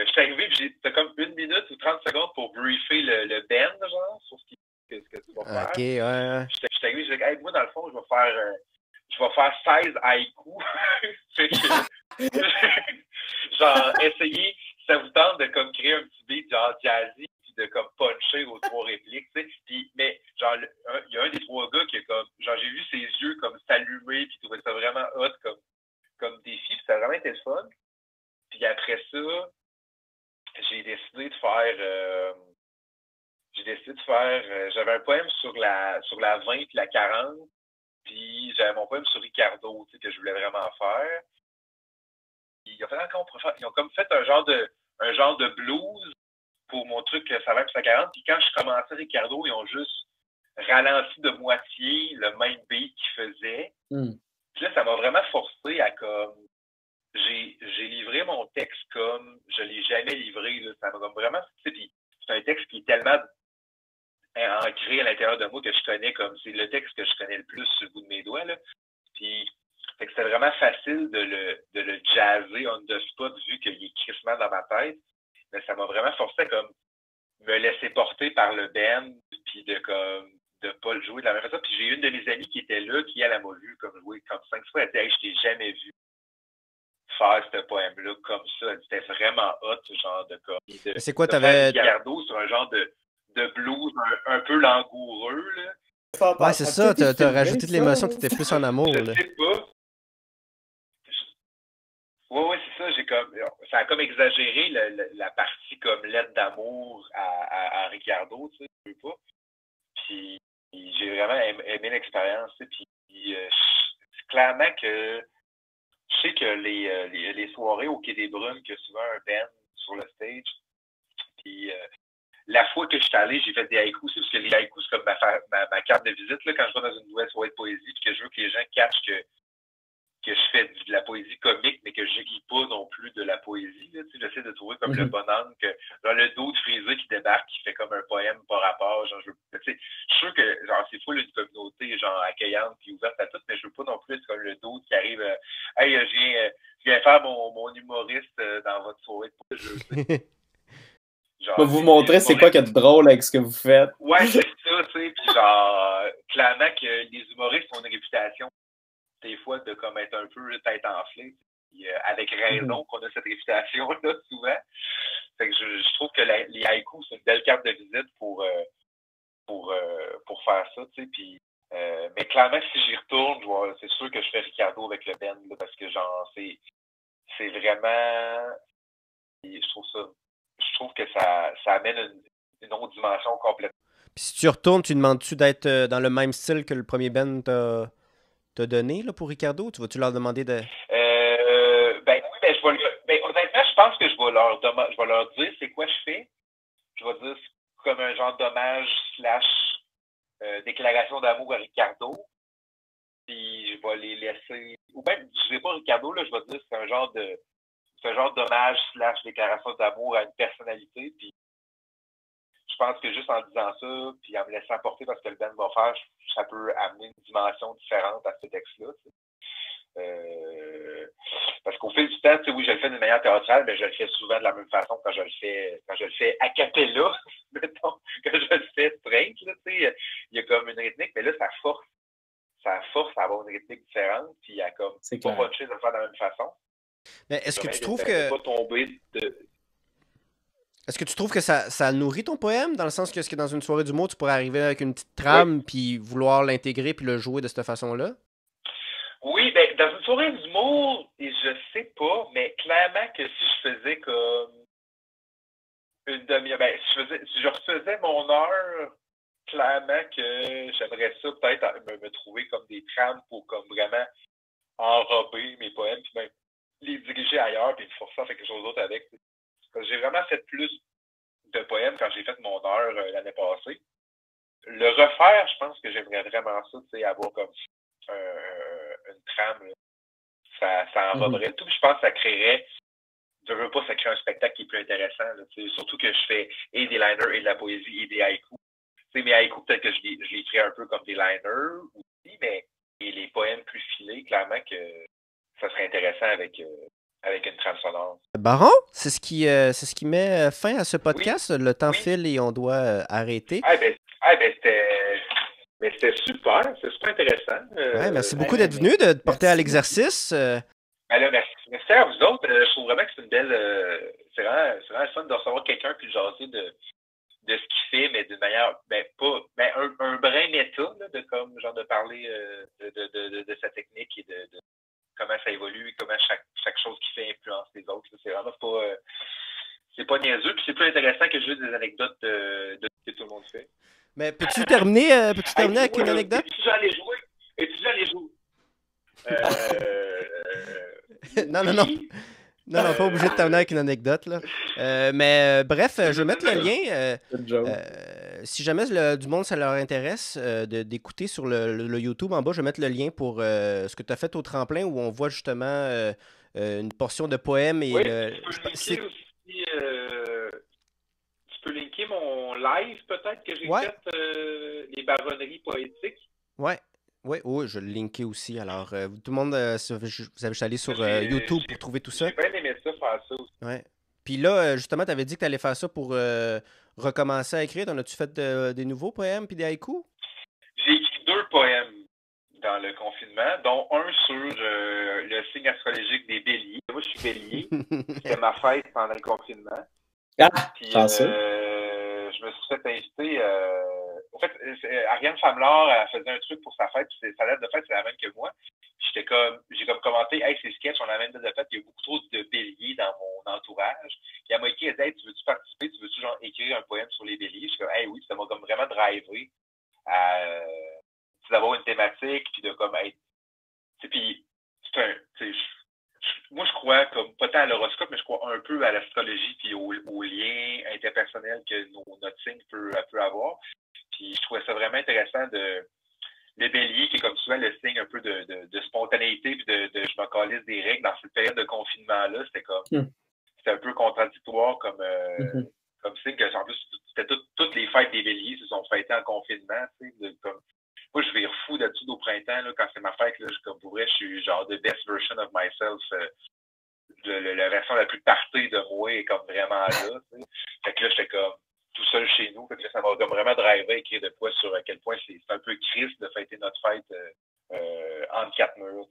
je suis arrivé, puis j'ai comme 1 minute ou 30 secondes pour briefer le band, genre, sur ce que tu vas faire. OK, ouais. Je suis arrivé, j'ai dit, hey, moi, dans le fond, je vais faire 16 haïkus. Fait que, genre, essayer, ça vous tente de comme créer un petit beat genre jazzy, puis de comme puncher aux 3 répliques, tu sais. Puis, mais, genre, il y a un des 3 gars qui est comme, genre, j'ai vu ses yeux comme s'allumer, puis trouvait ça vraiment hot comme défi, puis ça a vraiment été le fun. Puis après ça, j'ai décidé de faire... j'avais un poème sur la 20 et la 40, puis j'avais mon poème sur Ricardo, tu sais, que je voulais vraiment faire. Puis ils ont comme fait un genre de blues pour mon truc ça 20 et la 40, puis quand je commençais Ricardo, ils ont juste ralenti de moitié le même beat qu'ils faisaient. Puis là, ça m'a vraiment forcé à comme... J'ai livré mon texte comme je l'ai jamais livré, là. Ça m'a comme vraiment... Puis c'est un texte qui est tellement ancré à l'intérieur de moi que je connais comme... C'est le texte que je connais le plus sur le bout de mes doigts, là. Puis fait que c'était vraiment facile de le jazzer on the spot vu qu'il est crissement dans ma tête. Mais ça m'a vraiment forcé à comme me laisser porter par le band puis de pas le jouer de la même façon. Puis j'ai une de mes amies qui était là, qui elle m'a vu comme jouer comme 5 fois. Elle dit hey, je t'ai jamais vu faire ce poème-là comme ça. C'était vraiment hot, ce genre de comme. C'est quoi, t'avais. Ricardo, c'est un genre de blues un peu langoureux, là. Ouais, c'est ça, t'as rajouté de l'émotion, t'étais plus en amour, là. Je sais pas. Ouais, c'est ça. Ça a comme exagéré la partie comme lettre d'amour à Ricardo, tu sais, je sais pas. Puis j'ai vraiment aimé l'expérience, tu sais. Puis clairement que je sais que les soirées au Quai des Brumes, qu'il y a souvent un band sur le stage. Puis la fois que je suis allé, j'ai fait des haïkus aussi, parce que les haïkus, c'est comme ma carte de visite, là, quand je vais dans une nouvelle soirée de poésie, puis que je veux que les gens catchent que je fais de la poésie comique, mais que je lis pas non plus de la poésie. Là, j'essaie de trouver comme le bon angle, que genre, le dos de frisé qui débarque, qui fait comme un poème par rapport. Genre, je suis sûr que genre c'est full une communauté genre accueillante puis ouverte à tout, mais je veux pas non plus être comme le dos qui arrive hey, je viens faire mon humoriste dans votre soirée. Genre, Je vais vous montrer c'est quoi qu'il y a de drôle avec ce que vous faites. Ouais, c'est ça, tu sais. Puis genre, clairement que les humoristes ont une réputation, des fois, de comme être un peu tête enflée. Puis, avec raison qu'on a cette réputation-là, souvent. Fait que je trouve que les haïkus, c'est une belle carte de visite pour faire ça, tu sais. Puis, mais clairement, si j'y retourne, c'est sûr que je fais Ricardo avec le Ben, là, parce que genre, c'est vraiment... Je trouve que ça amène une autre dimension complète. Puis si tu retournes, tu demandes-tu d'être dans le même style que le premier Ben t'a donné là, pour Ricardo? Tu vas-tu leur demander de... Ben oui, ben, honnêtement, je pense que je vais leur dire c'est quoi je fais. Je vais dire comme un genre d'hommage / déclaration d'amour à Ricardo. Puis je vais les laisser. Ou même, je ne sais pas Ricardo, là, je vais dire que c'est un genre d'hommage / déclaration d'amour à une personnalité. Puis je pense que juste en disant ça, puis en me laissant porter parce que le Ben va faire, ça peut amener une dimension différente à ce texte-là. Parce qu'au fil du temps, oui, je le fais d'une manière théâtrale, mais je le fais souvent de la même façon quand je le fais a cappella, mettons, quand je le fais straight, là, il y a comme une rythmique, mais là, ça force à avoir une rythmique différente, puis il y a comme pas bonne chose de le faire de la même façon. Mais est-ce que tu trouves que... pas tomber Est-ce que tu trouves que ça nourrit ton poème, dans le sens que est-ce que dans une soirée d'humour, tu pourrais arriver avec une petite trame, puis vouloir l'intégrer, puis le jouer de cette façon-là? Oui, ben dans une soirée d'humour, et je sais pas, mais clairement que si je faisais comme une demi-heure, ben si je refaisais mon heure, clairement que j'aimerais ça peut-être me trouver comme des trames pour comme vraiment enrober mes poèmes, puis même les diriger ailleurs, puis me forcer à faire quelque chose d'autre avec. Parce que j'ai vraiment fait plus de poèmes quand j'ai fait mon heure l'année passée. Le refaire, je pense que j'aimerais vraiment ça, tu sais, avoir comme une trame. Là. Ça enroberait tout, puis je pense que ça créerait, je veux pas, ça crée un spectacle qui est plus intéressant. Là, surtout que je fais et des liners et de la poésie et des haïkus. Tu sais, mes haïkus, peut-être que je les ferais un peu comme des liners aussi, mais et les poèmes plus filés, clairement que ça serait intéressant avec une trame sonore. Baron, c'est ce qui met fin à ce podcast. Oui. Le temps file et on doit arrêter. C'était super, c'est super intéressant. Ouais, merci beaucoup d'être venu, de te porter à l'exercice. Merci à vous autres. Je trouve vraiment que c'est une belle... c'est vraiment le fun de recevoir quelqu'un puis de jaser de ce qu'il fait, mais d'une manière, un brin méta, là, de parler de sa technique et de comment ça évolue et comment chaque chose qu'il fait influence les autres. C'est vraiment pas... c'est pas niaiseux, puis c'est plus intéressant que juste des anecdotes de ce que tout le monde fait. Mais peux-tu terminer avec une anecdote? Es-tu déjà allé jouer? Non. Non, pas obligé de terminer avec une anecdote. Là. Bref, je vais mettre le lien. Si jamais du monde, ça leur intéresse d'écouter sur le YouTube en bas, je vais mettre le lien pour ce que tu as fait au tremplin où on voit justement une portion de poème. Et tu peux linker mon live peut-être que j'ai fait les baronneries poétiques. Oui, je vais le linker aussi. Alors, tout le monde, vous avez juste allé sur YouTube pour trouver tout ça. J'ai bien aimé ça, faire ça aussi. Ouais. Puis là, justement, tu avais dit que tu allais faire ça pour recommencer à écrire. As-tu fait des nouveaux poèmes puis des haïkus? J'ai écrit 2 poèmes dans le confinement, dont un sur le signe astrologique des béliers. Moi, je suis bélier. C'était ma fête pendant le confinement. Puis, je me suis fait inviter... En fait, Ariane Famelard, elle faisait un truc pour sa fête, puis sa date de fête, c'est la même que moi. J'ai comme commenté, hey, c'est sketch, on a la même date de fête, il y a beaucoup trop de béliers dans mon entourage. Puis elle m'a écrit, hey, tu veux-tu participer, tu veux-tu genre écrire un poème sur les béliers? Je suis comme, hey, oui, ça m'a comme vraiment drivé à d'avoir une thématique, puis de comme être. Puis, moi, je crois, comme pas tant à l'horoscope, mais je crois un peu à l'astrologie, puis aux liens interpersonnels que notre signe peut avoir. Puis je trouvais ça vraiment intéressant le bélier, qui est comme souvent le signe un peu de spontanéité, puis de je me calisse des règles dans cette période de confinement-là. C'était un peu contradictoire comme signe, que en plus, c'était toutes les fêtes des béliers se sont fêtées en confinement. Moi, je vire fou là-dessus au printemps, là, quand c'est ma fête, là, comme pour vrai, je suis genre the best version of myself. La version la plus partée de moi est comme vraiment là. T'sais. Fait que là, j'étais comme, vraiment drivé à écrire de quoi sur à quel point c'est un peu triste de fêter notre fête entre quatre murs.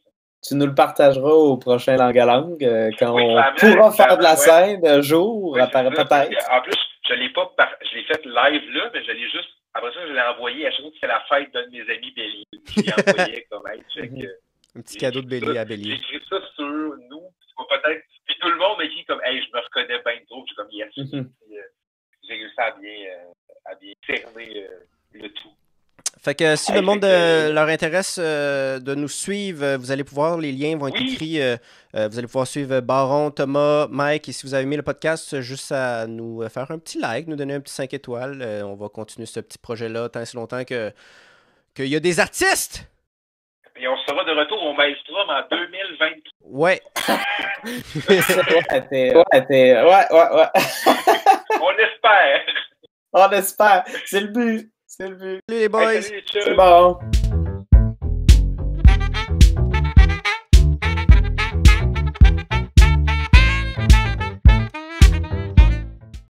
Tu nous le partageras au prochain Langue à Langue quand on pourra faire de la scène un jour, peut-être. En plus, je l'ai fait live là, mais je l'ai juste. Après ça, je l'ai envoyé à chaque fois que c'est la fête d'un de mes amis Bélier. Je l'ai envoyé comme un petit cadeau de Bélier à Bélier. J'ai écrit ça sur nous. Peut-être. Puis tout le monde m'écrit comme hey, je me reconnais bien trop. Je suis comme yes. J'ai réussi à bien cerner le tout. Fait que si le monde leur intéresse de nous suivre, vous allez pouvoir, les liens vont être écrits. Vous allez pouvoir suivre Baron, Thomas, Mike. Et si vous avez aimé le podcast, juste à nous faire un petit like, nous donner un petit 5 étoiles. On va continuer ce petit projet-là tant et si longtemps qu'il y a des artistes. Et on sera de retour au Maelstrom en 2023. Ouais. Ouais. On espère. On espère. C'est le but. Salut les boys. Hey, salut, c'est bon.